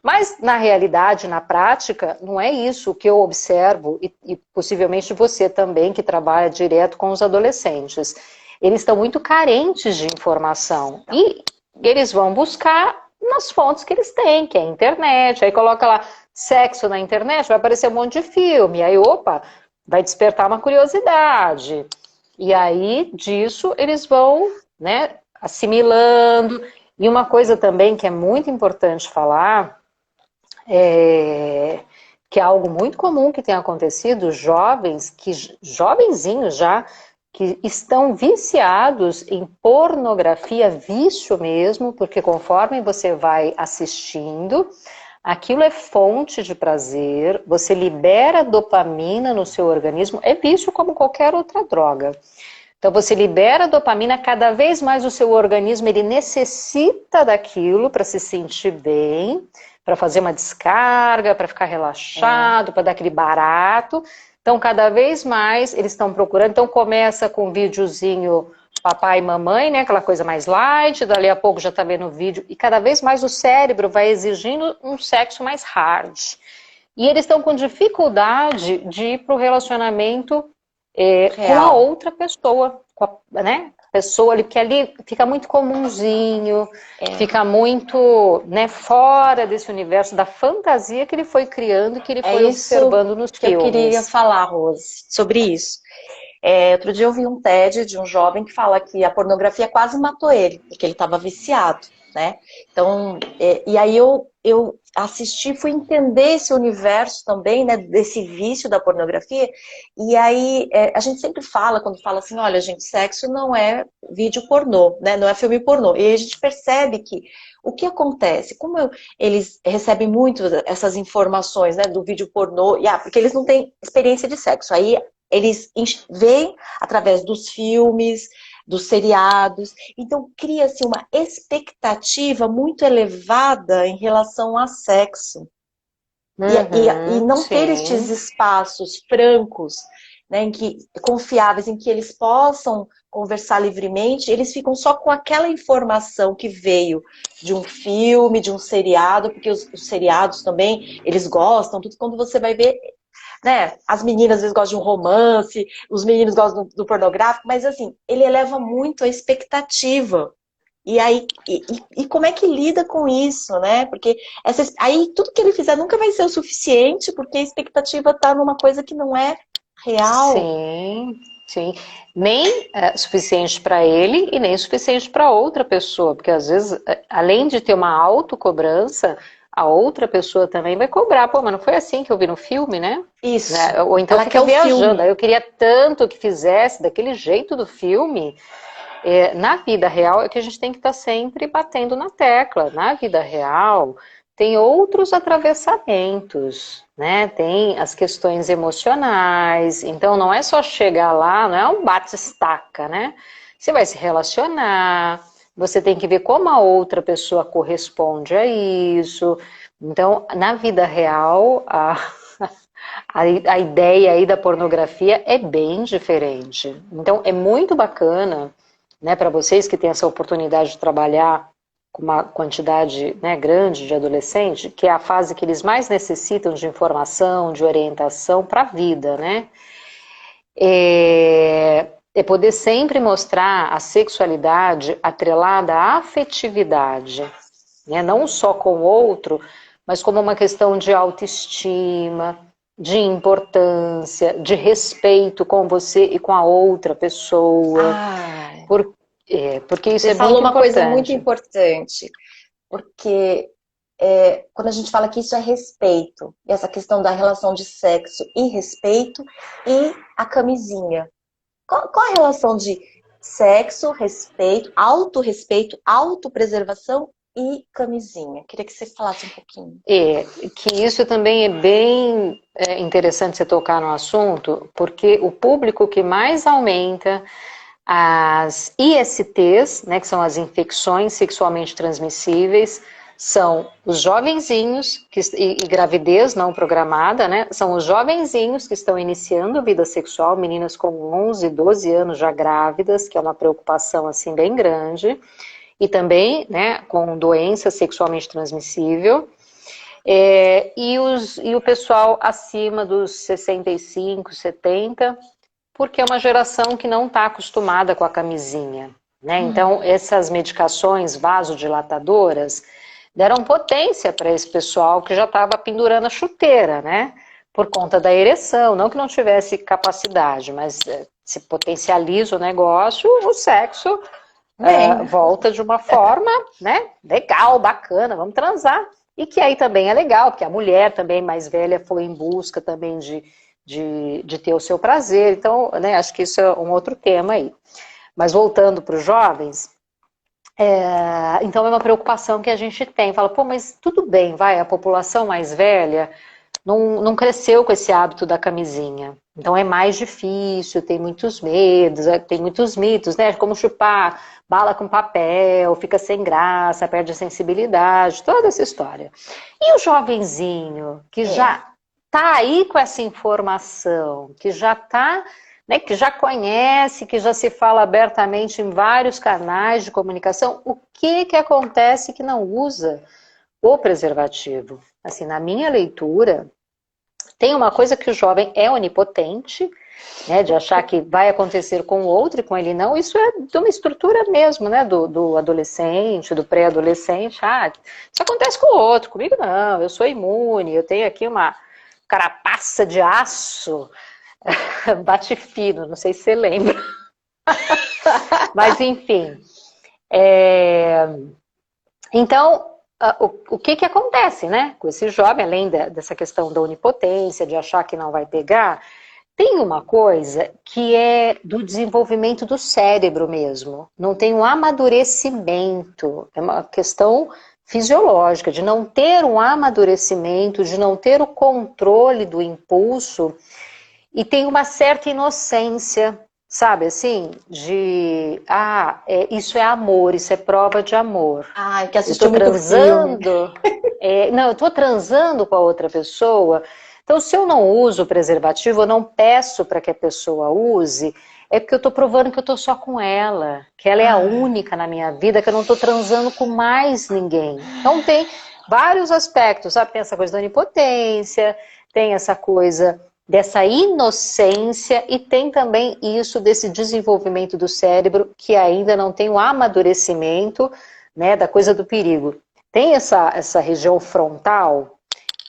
Mas, na realidade, na prática, não é isso que eu observo, e possivelmente você também, que trabalha direto com os adolescentes. Eles estão muito carentes de informação, e eles vão buscar nas fontes que eles têm, que é a internet, aí coloca lá sexo na internet, vai aparecer um monte de filme, aí, opa, vai despertar uma curiosidade. E aí, disso, eles vão, né, assimilando. E uma coisa também que é muito importante falar, que é algo muito comum que tem acontecido, jovenzinhos já, que estão viciados em pornografia, vício mesmo, porque conforme você vai assistindo, aquilo é fonte de prazer, você libera dopamina no seu organismo, é vício como qualquer outra droga. Então você libera dopamina, cada vez mais o seu organismo ele necessita daquilo para se sentir bem, para fazer uma descarga, para ficar relaxado, para dar aquele barato. Então cada vez mais eles estão procurando, então começa com um videozinho papai e mamãe, né, aquela coisa mais light, dali a pouco já está vendo o vídeo, e cada vez mais o cérebro vai exigindo um sexo mais hard. E eles estão com dificuldade de ir para o relacionamento com a outra pessoa, com a, né, pessoa ali, porque ali fica muito comunzinho, fica muito, né, fora desse universo da fantasia que ele foi criando, que ele foi observando nos filmes. Eu queria falar, Rose, sobre isso. Outro dia eu vi um TED de um jovem que fala que a pornografia quase matou ele, porque ele estava viciado, né? Então, e aí eu assisti, fui entender esse universo também, né, desse vício da pornografia, e aí a gente sempre fala, quando fala assim, olha gente, sexo não é vídeo pornô, né, não é filme pornô, e aí a gente percebe que o que acontece, eles recebem muito essas informações, né, do vídeo pornô, porque eles não têm experiência de sexo, aí eles veem através dos filmes, dos seriados, então cria-se uma expectativa muito elevada em relação a sexo. E não ter estes espaços francos, né, confiáveis, em que eles possam conversar livremente, eles ficam só com aquela informação que veio de um filme, de um seriado, porque os seriados também, eles gostam, tudo quando você vai ver, né, as meninas às vezes gostam de um romance, os meninos gostam do pornográfico, mas assim, ele eleva muito a expectativa. E aí, como é que lida com isso, né? Porque aí tudo que ele fizer nunca vai ser o suficiente, porque a expectativa está numa coisa que não é real. Sim, sim. Nem é suficiente para ele e nem suficiente para outra pessoa, porque às vezes, além de ter uma autocobrança, a outra pessoa também vai cobrar. Pô, mas não foi assim que eu vi no filme, né? Isso. Né? Ou então fica viajando. Eu queria tanto que fizesse daquele jeito do filme. Na vida real é que a gente tem que estar sempre batendo na tecla. Na vida real tem outros atravessamentos, né? Tem as questões emocionais. Então não é só chegar lá, não é um bate-estaca, né? Você vai se relacionar, você tem que ver como a outra pessoa corresponde a isso. Então, na vida real, a ideia aí da pornografia é bem diferente. Então, é muito bacana, né, para vocês que têm essa oportunidade de trabalhar com uma quantidade, né, grande de adolescente, que é a fase que eles mais necessitam de informação, de orientação para a vida, né? É poder sempre mostrar a sexualidade atrelada à afetividade, né? Não só com o outro, mas como uma questão de autoestima, de importância, de respeito com você e com a outra pessoa. Porque isso você é falou muito uma importante. coisa muito importante, porque quando a gente fala que isso é respeito, essa questão da relação de sexo e respeito, e a camisinha. Qual a relação de sexo, respeito, autorrespeito, autopreservação e camisinha. Queria que você falasse um pouquinho. Que isso também é bem interessante você tocar no assunto, porque o público que mais aumenta as ISTs, né, que são as infecções sexualmente transmissíveis, são os jovenzinhos, e gravidez não programada, né, são os jovenzinhos que estão iniciando a vida sexual, meninas com 11, 12 anos já grávidas, que é uma preocupação assim bem grande, e também, né, com doença sexualmente transmissível, e o pessoal acima dos 65, 70, porque é uma geração que não está acostumada com a camisinha, né? Então, essas medicações vasodilatadoras deram potência para esse pessoal que já estava pendurando a chuteira, né? Por conta da ereção, não que não tivesse capacidade, mas se potencializa o negócio, o sexo volta de uma forma, né? Legal, bacana, vamos transar. E que aí também é legal, porque a mulher também mais velha foi em busca também de ter o seu prazer. Então, né, acho que isso é um outro tema aí. Mas voltando para os jovens, então é uma preocupação que a gente tem. Fala, pô, mas tudo bem, vai, a população mais velha não cresceu com esse hábito da camisinha. Então é mais difícil, tem muitos medos, tem muitos mitos, né? Como chupar bala com papel, fica sem graça, perde a sensibilidade, toda essa história. E o jovenzinho, que já tá aí com essa informação, que já tá, né, que já conhece, que já se fala abertamente em vários canais de comunicação, o que acontece que não usa o preservativo? Assim, na minha leitura, tem uma coisa que o jovem é onipotente, né, de achar que vai acontecer com o outro e com ele não, isso é de uma estrutura mesmo, né, do adolescente, do pré-adolescente, isso acontece com o outro, comigo não, eu sou imune, eu tenho aqui uma carapaça de aço, bate fino, não sei se você lembra, mas enfim, então, o que acontece, né, com esse jovem, além dessa questão da onipotência, de achar que não vai pegar, tem uma coisa que é do desenvolvimento do cérebro mesmo, não tem um amadurecimento, é uma questão fisiológica, de não ter um amadurecimento, de não ter o controle do impulso, e tem uma certa inocência, sabe, assim, isso é amor, isso é prova de amor. Que assistiu muito transando, não, eu estou transando com a outra pessoa, então se eu não uso o preservativo, eu não peço para que a pessoa use, é porque eu estou provando que eu estou só com ela, que ela é a única na minha vida, que eu não estou transando com mais ninguém. Então tem vários aspectos, sabe, tem essa coisa da onipotência, tem essa coisa dessa inocência e tem também isso desse desenvolvimento do cérebro que ainda não tem o amadurecimento, né, da coisa do perigo. Tem essa região frontal,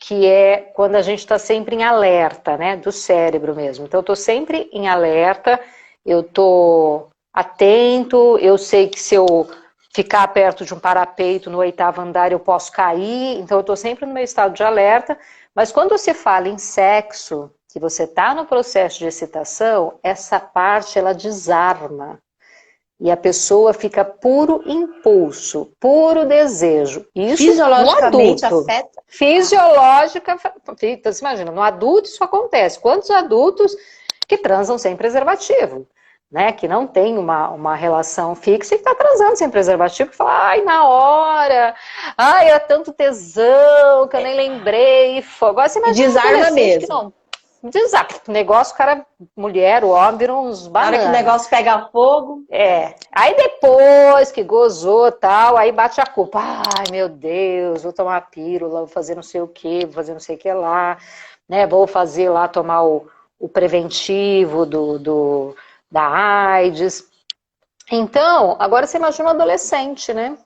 que é quando a gente está sempre em alerta, né, do cérebro mesmo. Então eu estou sempre em alerta, eu estou atento, eu sei que se eu ficar perto de um parapeito no 8º andar eu posso cair, então eu estou sempre no meu estado de alerta, mas quando você fala em sexo, que você está no processo de excitação, essa parte ela desarma. E a pessoa fica puro impulso, puro desejo. Isso fisiologicamente afeta? Fisiológica, então, você imagina, no adulto isso acontece. Quantos adultos que transam sem preservativo? Né, que não tem uma relação fixa e que está transando sem preservativo, que fala, ai, na hora, ai, era tanto tesão que eu nem lembrei. Agora você imagina desarma mesmo. Não, desarma. O negócio, o cara, mulher, o homem, viram uns bananas. Na hora que o negócio pega fogo. Aí depois que gozou tal, aí bate a culpa. Ai, meu Deus, vou tomar pílula, vou fazer não sei o que, vou fazer não sei o que lá, né, vou fazer lá, tomar o preventivo da AIDS. Então, agora você imagina um adolescente, né?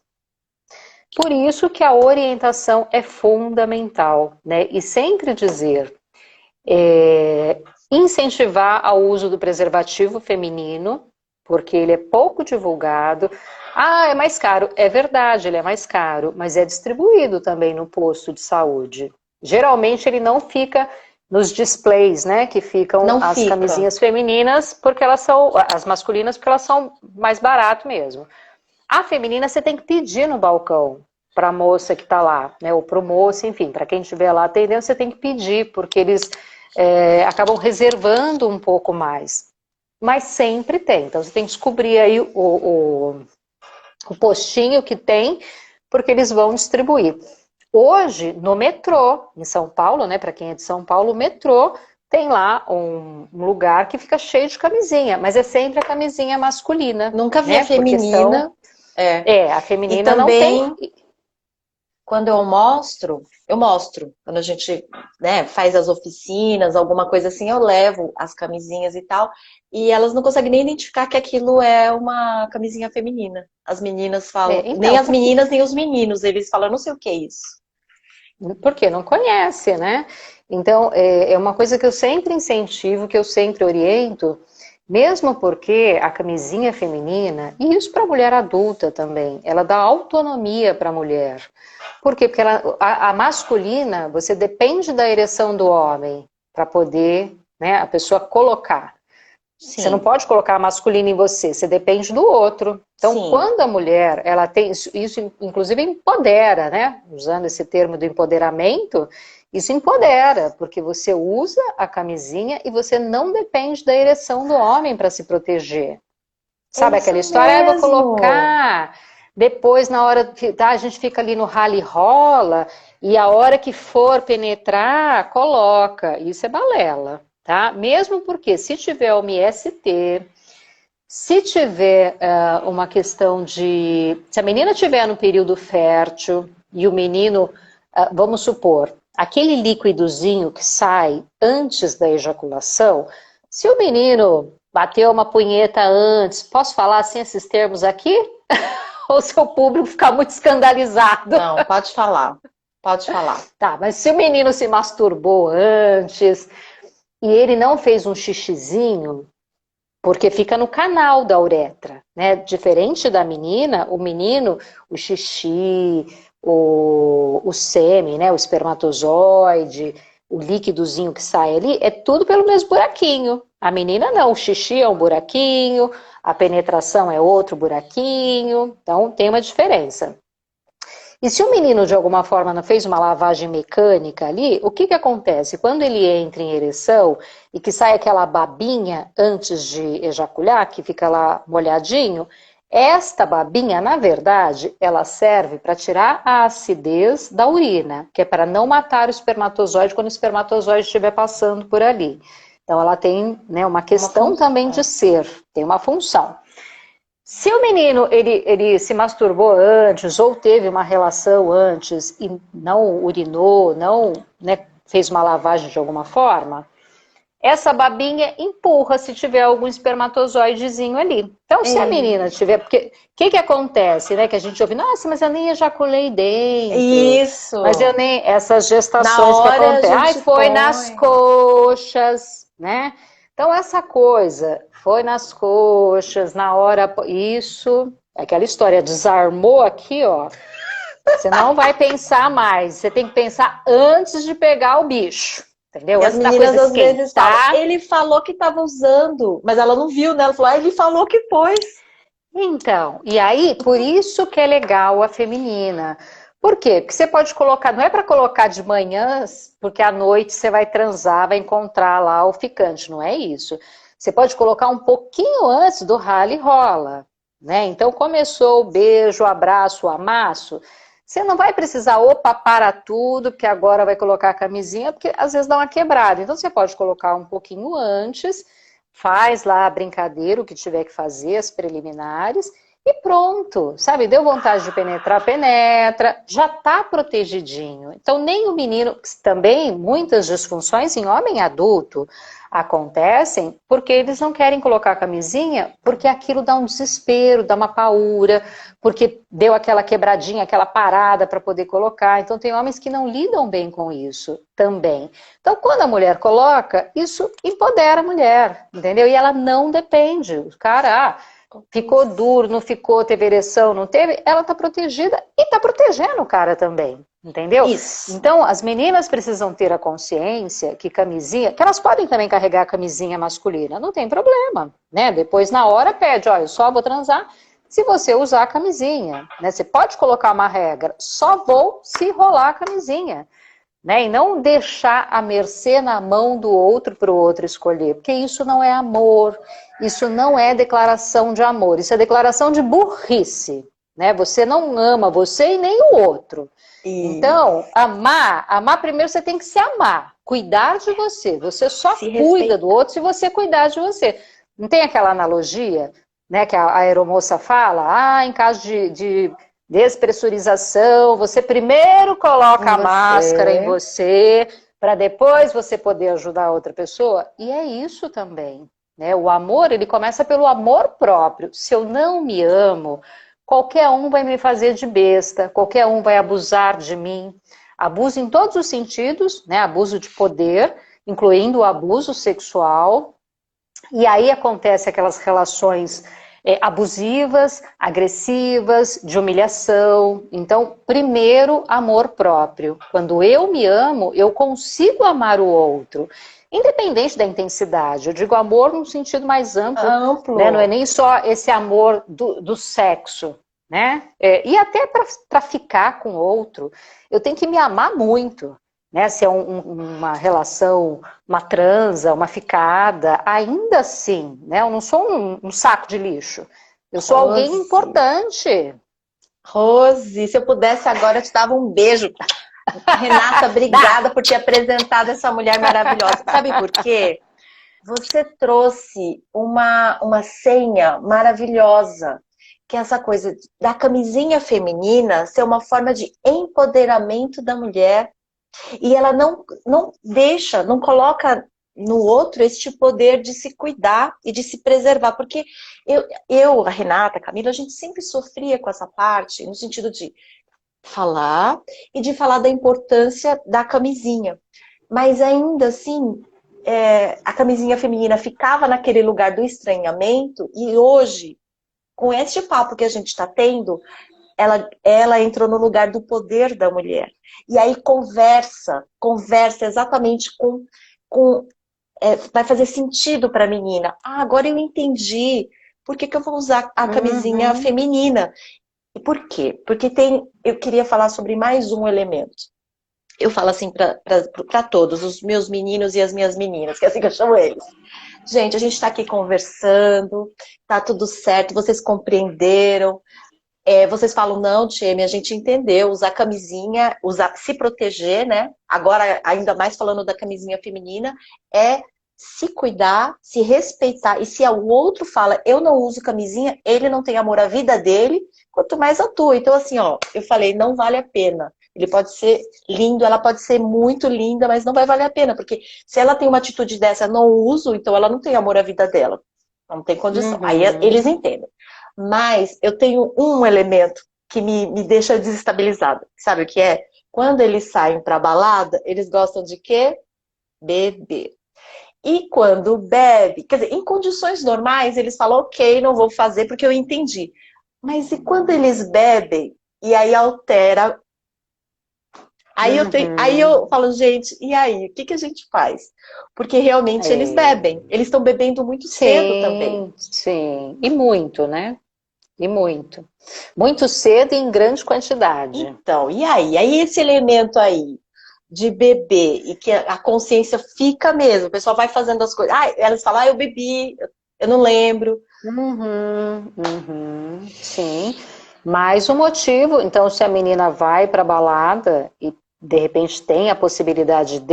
Por isso que a orientação é fundamental, né? E sempre dizer, incentivar ao uso do preservativo feminino, porque ele é pouco divulgado. É mais caro. É verdade, ele é mais caro, mas é distribuído também no posto de saúde. Geralmente ele não fica nos displays, né, que ficam Não as fica. camisinhas femininas, porque elas são, as masculinas, porque elas são mais barato mesmo. A feminina você tem que pedir no balcão para a moça que está lá, né, ou para o moço, enfim, para quem estiver lá atendendo, você tem que pedir, porque eles acabam reservando um pouco mais. Mas sempre tem, então você tem que descobrir aí o postinho que tem, porque eles vão distribuir. Hoje, no metrô, em São Paulo, né, para quem é de São Paulo, o metrô tem lá um lugar que fica cheio de camisinha, mas é sempre a camisinha masculina. Nunca vi né, a feminina. a E feminina não também, tem. quando eu mostro, quando a gente, né, faz as oficinas, alguma coisa assim, eu levo as camisinhas e tal, e elas não conseguem nem identificar que aquilo é uma camisinha feminina. As meninas falam, nem Então, as meninas, nem os meninos, eles falam, eu não sei o que é isso. porque não conhece, né? Então, é uma coisa que eu sempre incentivo, que eu sempre oriento, mesmo porque a camisinha feminina, e isso para a mulher adulta também, ela dá autonomia para a mulher. Por quê? Porque a masculina, você depende da ereção do homem para poder, né, a pessoa colocar. Você não Sim, pode colocar a masculina em você depende do outro. Então, sim. quando a mulher, ela tem, isso inclusive empodera, né? Usando esse termo do empoderamento, isso empodera, porque você usa a camisinha e você não depende da ereção do homem para se proteger. É Sabe aquela isso história? Eu vou mesmo. colocar, depois na hora que tá, a gente fica ali no rally rola, e a hora que for penetrar, coloca. Isso é balela, tá? Mesmo porque se tiver uma IST, se tiver uma questão de... Se a menina tiver no período fértil e o menino, vamos supor, aquele líquidozinho que sai antes da ejaculação, se o menino bateu uma punheta antes, posso falar assim esses termos aqui? Ou se o público ficar muito escandalizado? Não, pode falar. Pode falar. Tá, mas se o menino se masturbou antes e ele não fez um xixizinho, porque fica no canal da uretra, né? Diferente da menina, o menino, o xixi, o sêmen, né? O espermatozoide, o líquidozinho que sai ali, é tudo pelo mesmo buraquinho. A menina não, o xixi é um buraquinho, a penetração é outro buraquinho, então tem uma diferença. E se o menino de alguma forma não fez uma lavagem mecânica ali, o que acontece? Quando ele entra em ereção e que sai aquela babinha antes de ejacular, que fica lá molhadinho, esta babinha, na verdade, ela serve para tirar a acidez da urina, que é para não matar o espermatozoide quando o espermatozoide estiver passando por ali. Então ela tem, né, uma questão também de ser, tem uma função. Se o menino ele se masturbou antes ou teve uma relação antes e não urinou, não, né, fez uma lavagem de alguma forma, essa babinha empurra se tiver algum espermatozoidezinho ali. Então, se a menina tiver... Porque o que acontece, né? Que a gente ouve, nossa, mas eu nem ejaculei dentro. Isso. Mas eu nem... Essas gestações Na hora que acontecem... a Ai, gente foi põe. nas coxas, né? Então, essa coisa, foi nas coxas, na hora... Isso, aquela história, desarmou aqui, ó. Você não vai pensar mais. Você tem que pensar antes de pegar o bicho. Entendeu? E as Antes da meninas coisa às vezes falam, esquentar. ele falou que estava usando, mas ela não viu, né? Ela falou, ele falou que pôs. Então, e aí, por isso que é legal a feminina. Por quê? Porque você pode colocar, não é para colocar de manhã, porque à noite você vai transar, vai encontrar lá o ficante, não é isso. Você pode colocar um pouquinho antes do rally rola, né? Então começou o beijo, o abraço, o amasso, você não vai precisar, opa, para tudo, porque agora vai colocar a camisinha, porque às vezes dá uma quebrada. Então você pode colocar um pouquinho antes, faz lá a brincadeira, o que tiver que fazer, as preliminares, e pronto, sabe? Deu vontade de penetrar, penetra, já tá protegidinho. Então nem o menino, também muitas disfunções em homem adulto acontecem porque eles não querem colocar a camisinha, porque aquilo dá um desespero, dá uma paura, porque deu aquela quebradinha, aquela parada para poder colocar. Então tem homens que não lidam bem com isso também. Então quando a mulher coloca, isso empodera a mulher, entendeu? E ela não depende. O cara, ficou duro, não ficou, teve ereção, não teve, ela tá protegida e tá protegendo o cara também, entendeu? Isso. Então, as meninas precisam ter a consciência que camisinha, que elas podem também carregar a camisinha masculina, não tem problema, né? Depois, na hora, pede, ó, eu só vou transar se você usar a camisinha, né? Você pode colocar uma regra, só vou se rolar a camisinha, né? E não deixar a mercê na mão do outro para o outro escolher, porque isso não é amor, isso não é declaração de amor, isso é declaração de burrice, né? Você não ama você e nem o outro. Então, amar primeiro você tem que se amar, cuidar de você. Você só cuida do outro se você cuidar de você. Não tem aquela analogia, né, que a aeromoça fala, em caso de despressurização, você primeiro coloca a máscara em você, para depois você poder ajudar a outra pessoa. E é isso também, né? O amor, ele começa pelo amor próprio. Se eu não me amo, qualquer um vai me fazer de besta, qualquer um vai abusar de mim. Abuso em todos os sentidos, né? Abuso de poder, incluindo o abuso sexual. E aí acontece aquelas relações abusivas, agressivas, de humilhação. Então, primeiro, amor próprio. Quando eu me amo, eu consigo amar o outro. Independente da intensidade, eu digo amor num sentido mais amplo. Né? Não é nem só esse amor do sexo, né? E até para ficar com o outro, eu tenho que me amar muito. Né? Se é uma relação, uma transa, uma ficada, ainda assim, né? Eu não sou um saco de lixo. Eu sou alguém importante. Rose, se eu pudesse agora, eu te dava um beijo. Renata, obrigada por ter apresentado essa mulher maravilhosa. Sabe por quê? Você trouxe uma senha maravilhosa, que é essa coisa da camisinha feminina ser uma forma de empoderamento da mulher. E ela não deixa, não coloca no outro este poder de se cuidar e de se preservar. Porque a Renata, a Camila, a gente sempre sofria com essa parte, no sentido de falar e de falar da importância da camisinha. Mas ainda assim, a camisinha feminina ficava naquele lugar do estranhamento e hoje, com este papo que a gente está tendo, ela entrou no lugar do poder da mulher. E aí conversa exatamente vai fazer sentido para a menina. Agora eu entendi por que eu vou usar a camisinha feminina. E por quê? Porque eu queria falar sobre mais um elemento. Eu falo assim para todos, os meus meninos e as minhas meninas, que é assim que eu chamo eles. Gente, a gente está aqui conversando, tá tudo certo, vocês compreenderam. Vocês falam, não, Tcheme, a gente entendeu, usar camisinha, se proteger, né? Agora, ainda mais falando da camisinha feminina, é se cuidar, se respeitar. E se o outro fala, eu não uso camisinha, ele não tem amor à vida dele, quanto mais a tua. Então, assim, ó, eu falei, não vale a pena. Ele pode ser lindo, ela pode ser muito linda, mas não vai valer a pena, porque se ela tem uma atitude dessa, não uso, então ela não tem amor à vida dela. Não tem condição. Aí eles entendem. Mas eu tenho um elemento que me deixa desestabilizada. Sabe o que é? Quando eles saem pra balada, eles gostam de quê? Beber. E quando bebe, quer dizer, em condições normais, eles falam, ok, não vou fazer porque eu entendi. Mas e quando eles bebem e aí altera? Aí eu falo, gente, e aí? O que a gente faz? Porque realmente eles bebem. Eles estão bebendo muito cedo também. Sim, e muito, né? E muito. Muito cedo e em grande quantidade. Então, e aí? Aí esse elemento aí de beber e que a consciência fica mesmo, o pessoal vai fazendo as coisas. Elas falam, eu bebi, eu não lembro. Sim. Mais um motivo, então, se a menina vai pra balada e de repente tem a possibilidade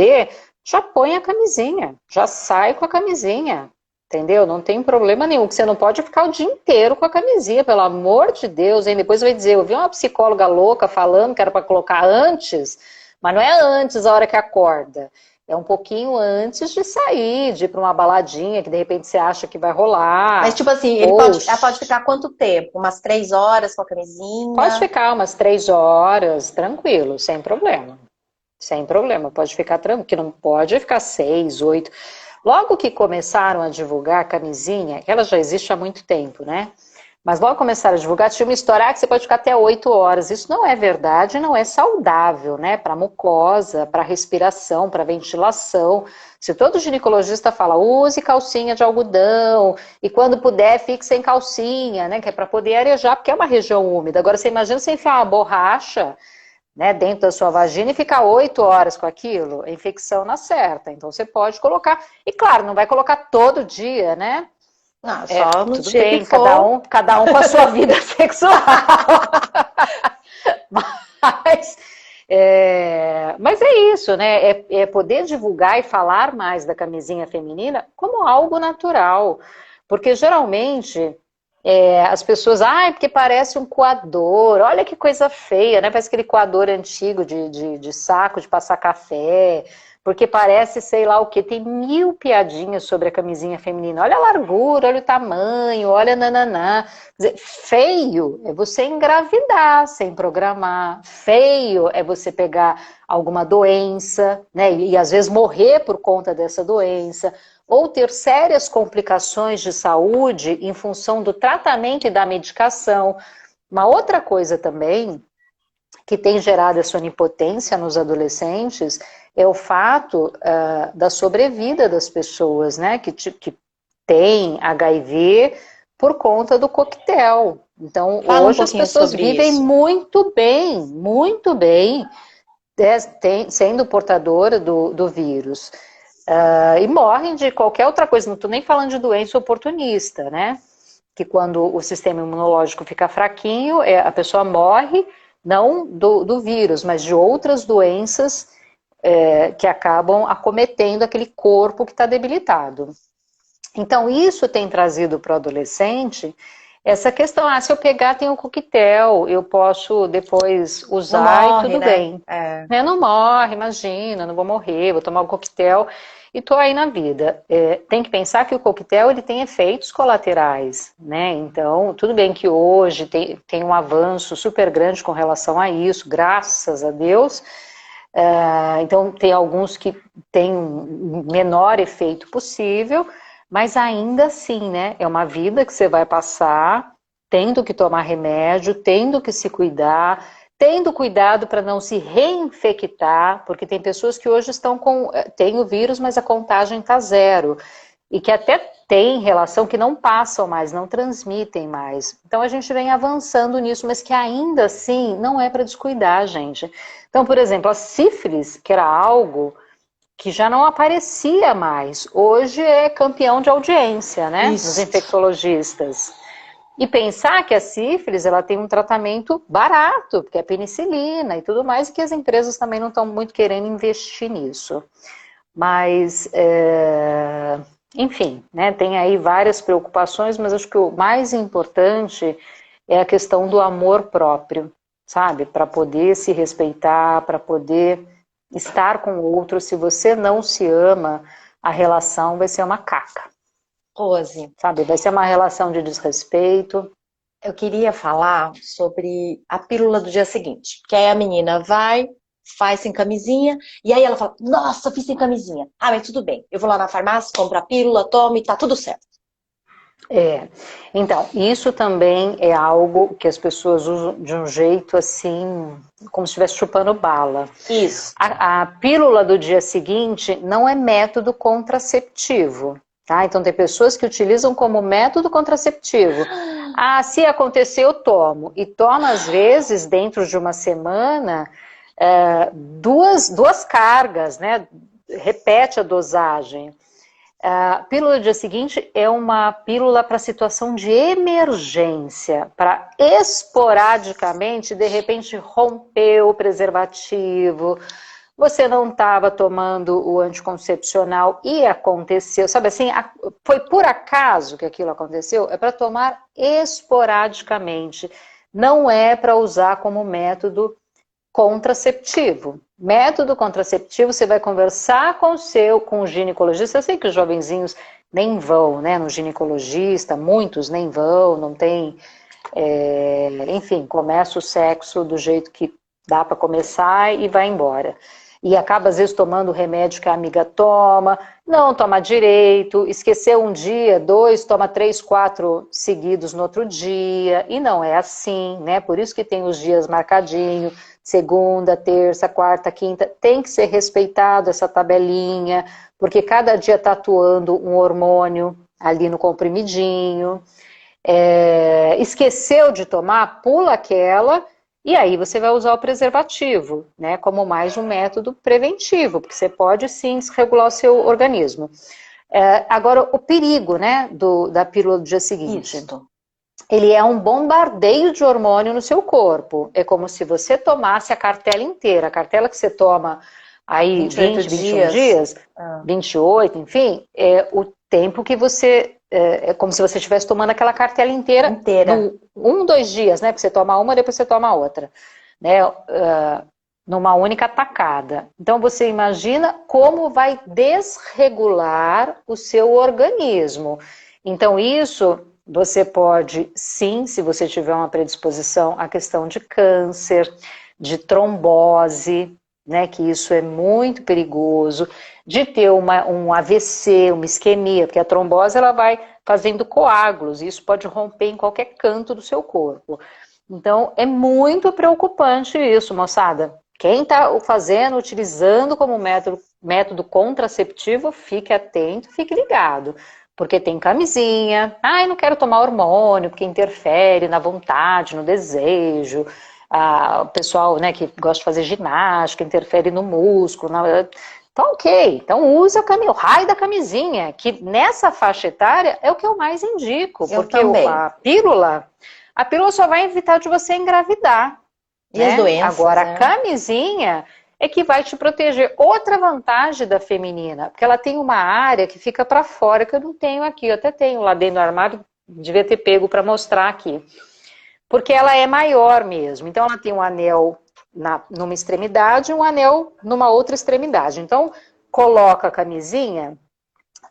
já põe a camisinha, já sai com a camisinha. Entendeu? Não tem problema nenhum, que você não pode ficar o dia inteiro com a camisinha, pelo amor de Deus, hein? Depois vai dizer, eu vi uma psicóloga louca falando que era para colocar antes, mas não é antes a hora que acorda, é um pouquinho antes de sair, de ir para uma baladinha que de repente você acha que vai rolar. Mas tipo assim, ela pode ficar quanto tempo? Umas 3 horas com a camisinha? Pode ficar umas 3 horas, tranquilo, sem problema. Sem problema, pode ficar tranquilo, que não pode ficar 6, 8... Logo que começaram a divulgar a camisinha, ela já existe há muito tempo, né? Mas logo começaram a divulgar, tinha uma história que você pode ficar até 8 horas. Isso não é verdade, não é saudável, né? Para mucosa, para respiração, para ventilação. Se todo ginecologista fala, use calcinha de algodão, e quando puder, fique sem calcinha, né? Que é para poder arejar, porque é uma região úmida. Agora, você imagina você enfiar uma borracha, né, dentro da sua vagina e ficar 8 horas com aquilo, a infecção na certa. Então, você pode colocar, e claro, não vai colocar todo dia, né? Não, só no tudo dia bem, que for. cada um com a sua vida sexual. Mas é isso, né? É poder divulgar e falar mais da camisinha feminina como algo natural. Porque geralmente as pessoas, porque parece um coador, olha que coisa feia, né? Parece aquele coador antigo de saco de passar café. Porque parece, sei lá o que, tem 1000 piadinhas sobre a camisinha feminina. Olha a largura, olha o tamanho, olha nananá. Quer dizer, feio é você engravidar sem programar. Feio é você pegar alguma doença, né? E às vezes morrer por conta dessa doença. Ou ter sérias complicações de saúde em função do tratamento e da medicação. Uma outra coisa também que tem gerado essa onipotência nos adolescentes é o fato da sobrevida das pessoas, né, que tem HIV por conta do coquetel. Então, Fala hoje um as pouquinho pessoas sobre vivem isso. muito bem, sendo portadora do vírus. E morrem de qualquer outra coisa, não estou nem falando de doença oportunista, né? Que quando o sistema imunológico fica fraquinho, a pessoa morre, não do vírus, mas de outras doenças que acabam acometendo aquele corpo que está debilitado. Então, isso tem trazido para o adolescente essa questão, se eu pegar tem um coquetel, eu posso depois usar Não morre, e tudo né? bem. Não morre, imagina, não vou morrer, vou tomar um coquetel e tô aí na vida. Tem que pensar que o coquetel ele tem efeitos colaterais, né? Então, tudo bem que hoje tem um avanço super grande com relação a isso, graças a Deus. Então, tem alguns que têm um menor efeito possível, mas ainda assim, né? É uma vida que você vai passar tendo que tomar remédio, tendo que se cuidar, tendo cuidado para não se reinfectar, porque tem pessoas que hoje têm o vírus, mas a contagem está 0. E que até tem relação que não passam mais, não transmitem mais. Então a gente vem avançando nisso, mas que ainda assim não é para descuidar, gente. Então, por exemplo, a sífilis, que era algo que já não aparecia mais, hoje é campeão de audiência, né? Isso. Nos infectologistas. E pensar que a sífilis ela tem um tratamento barato, porque é penicilina e tudo mais, e que as empresas também não estão muito querendo investir nisso. Mas, enfim, né, tem aí várias preocupações, mas acho que o mais importante é a questão do amor próprio, sabe? Para poder se respeitar, para poder estar com o outro. Se você não se ama, a relação vai ser uma caca. Rose, Sabe, vai ser uma relação de desrespeito. eu queria falar sobre a pílula do dia seguinte. Que aí a menina vai, faz sem camisinha, e aí ela fala, nossa, fiz sem camisinha. Mas tudo bem, eu vou lá na farmácia, compro a pílula, tomo e tá tudo certo. Então, isso também é algo que as pessoas usam de um jeito assim, como se estivesse chupando bala. Isso. A pílula do dia seguinte não é método contraceptivo, tá? Então tem pessoas que utilizam como método contraceptivo. Se acontecer, eu tomo. E toma, às vezes, dentro de uma semana, duas cargas, né? Repete a dosagem. A pílula do dia seguinte é uma pílula para situação de emergência, para esporadicamente, de repente, romper o preservativo, você não estava tomando o anticoncepcional e aconteceu, sabe assim, foi por acaso que aquilo aconteceu? É para tomar esporadicamente, não é para usar como método contraceptivo. Método contraceptivo, você vai conversar com o ginecologista. Eu sei que os jovenzinhos nem vão, né, no ginecologista, muitos nem vão, não tem, enfim, começa o sexo do jeito que dá para começar e vai embora. e acaba às vezes tomando o remédio que a amiga toma, não toma direito, esqueceu um dia, 2, toma 3, 4 seguidos no outro dia, e não é assim, né? Por isso que tem os dias marcadinhos, segunda, terça, quarta, quinta, tem que ser respeitado essa tabelinha, porque cada dia está atuando um hormônio ali no comprimidinho. Esqueceu de tomar, pula aquela, e aí você vai usar o preservativo, né, como mais um método preventivo, porque você pode sim desregular o seu organismo. Agora, o perigo, né, da pílula do dia seguinte. Isso. Ele é um bombardeio de hormônio no seu corpo. É como se você tomasse a cartela inteira. A cartela que você toma aí 20, 21 dias, 28, enfim, é o tempo que você... É como se você estivesse tomando aquela cartela inteira. 1, 2 dias, né? Porque você toma uma, depois você toma outra. Né? Numa única tacada. Então você imagina como vai desregular o seu organismo. Então isso você pode, sim, se você tiver uma predisposição à questão de câncer, de trombose, né, que isso é muito perigoso, de ter um AVC, uma isquemia, porque a trombose ela vai fazendo coágulos, e isso pode romper em qualquer canto do seu corpo. Então é muito preocupante isso, moçada. Quem está utilizando como método contraceptivo, fique atento, fique ligado. Porque tem camisinha, não quero tomar hormônio, porque interfere na vontade, no desejo. O pessoal, né, que gosta de fazer ginástica, interfere no músculo. Então, ok, então usa o raio da camisinha, que nessa faixa etária é o que eu mais indico. Porque a pílula só vai evitar de você engravidar. E né? as doenças, Agora, né? A camisinha é que vai te proteger. Outra vantagem da feminina, porque ela tem uma área que fica para fora, que eu não tenho aqui, eu até tenho lá dentro do armário, devia ter pego para mostrar aqui. Porque ela é maior mesmo, então ela tem um anel numa extremidade e um anel numa outra extremidade. Então, coloca a camisinha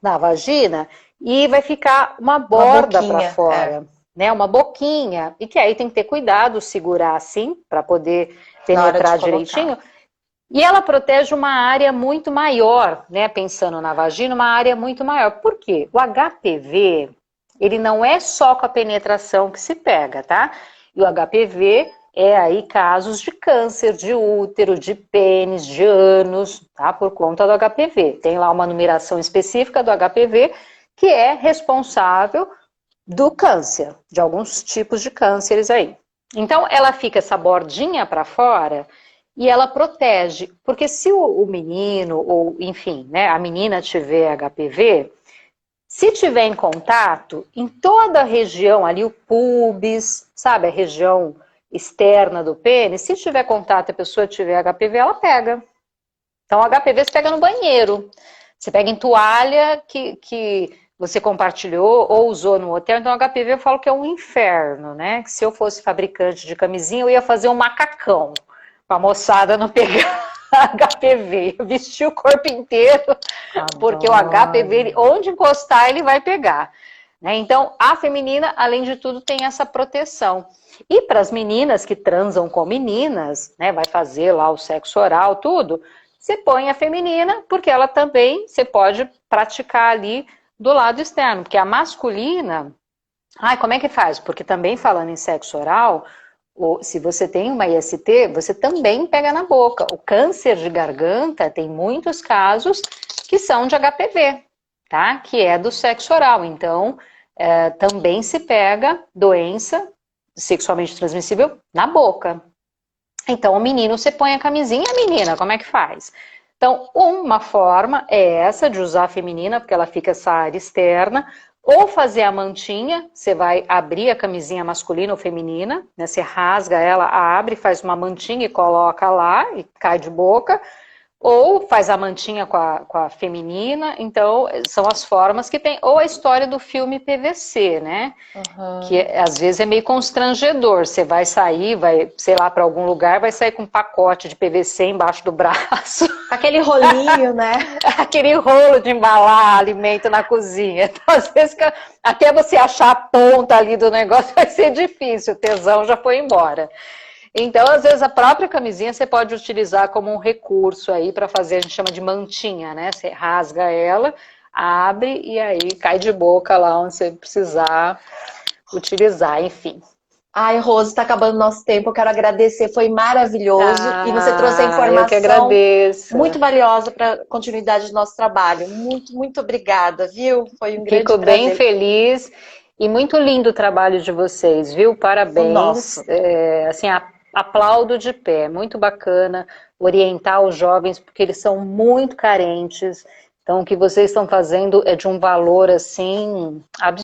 na vagina e vai ficar uma borda para fora, né? Uma boquinha, e que aí tem que ter cuidado, segurar assim, para poder penetrar direitinho. E ela protege uma área muito maior, né? Pensando na vagina, uma área muito maior. Por quê? O HPV, ele não é só com a penetração que se pega, tá? E o HPV é aí casos de câncer de útero, de pênis, de ânus, tá? Por conta do HPV. Tem lá uma numeração específica do HPV que é responsável do câncer, de alguns tipos de cânceres aí. Então, ela fica essa bordinha para fora e ela protege, porque se o menino, ou enfim, né, a menina tiver HPV, se tiver em contato, em toda a região ali, o pubis, sabe, a região externa do pênis, se tiver contato e a pessoa tiver HPV, ela pega. Então, o HPV você pega no banheiro, você pega em toalha que você compartilhou ou usou no hotel. Então, o HPV eu falo que é um inferno, né? Que se eu fosse fabricante de camisinha, eu ia fazer um macacão pra moçada não pegar HPV. Eu vestir o corpo inteiro, porque o HPV, onde encostar, ele vai pegar. Né? Então, a feminina, além de tudo, tem essa proteção. E para as meninas que transam com meninas, né, vai fazer lá o sexo oral, tudo, você põe a feminina, porque ela também, você pode praticar ali do lado externo, porque a masculina, como é que faz? Porque também falando em sexo oral, se você tem uma IST, você também pega na boca. O câncer de garganta tem muitos casos que são de HPV, tá? Que é do sexo oral. Então, também se pega doença sexualmente transmissível na boca. Então, o menino, você põe a camisinha, a menina, como é que faz? Então, uma forma é essa de usar a feminina, porque ela fica essa área externa, ou fazer a mantinha, você vai abrir a camisinha masculina ou feminina, né? Você rasga ela, abre, faz uma mantinha e coloca lá e cai de boca, ou faz a mantinha com a feminina. Então, são as formas que tem. Ou a história do filme PVC, né? Uhum. Que às vezes é meio constrangedor. Você vai sair, vai, sei lá, para algum lugar, vai sair com um pacote de PVC embaixo do braço. Aquele rolinho, né? Aquele rolo de embalar alimento na cozinha. Então, às vezes, até você achar a ponta ali do negócio vai ser difícil. O tesão já foi embora. Então, às vezes, a própria camisinha você pode utilizar como um recurso aí para fazer, a gente chama de mantinha, né? Você rasga ela, abre e aí cai de boca lá onde você precisar utilizar, enfim. Ai, Rose, está acabando o nosso tempo. Eu quero agradecer, foi maravilhoso. E você trouxe a Eu que informação agradeço. muito valiosa para a continuidade do nosso trabalho. Muito, muito obrigada, viu? Foi um grande Fico bem prazer. feliz e muito lindo o trabalho de vocês, viu? O Parabéns. nosso. Assim, aplaudo de pé. Muito bacana orientar os jovens, porque eles são muito carentes. Então, o que vocês estão fazendo é de um valor, assim, absurdo.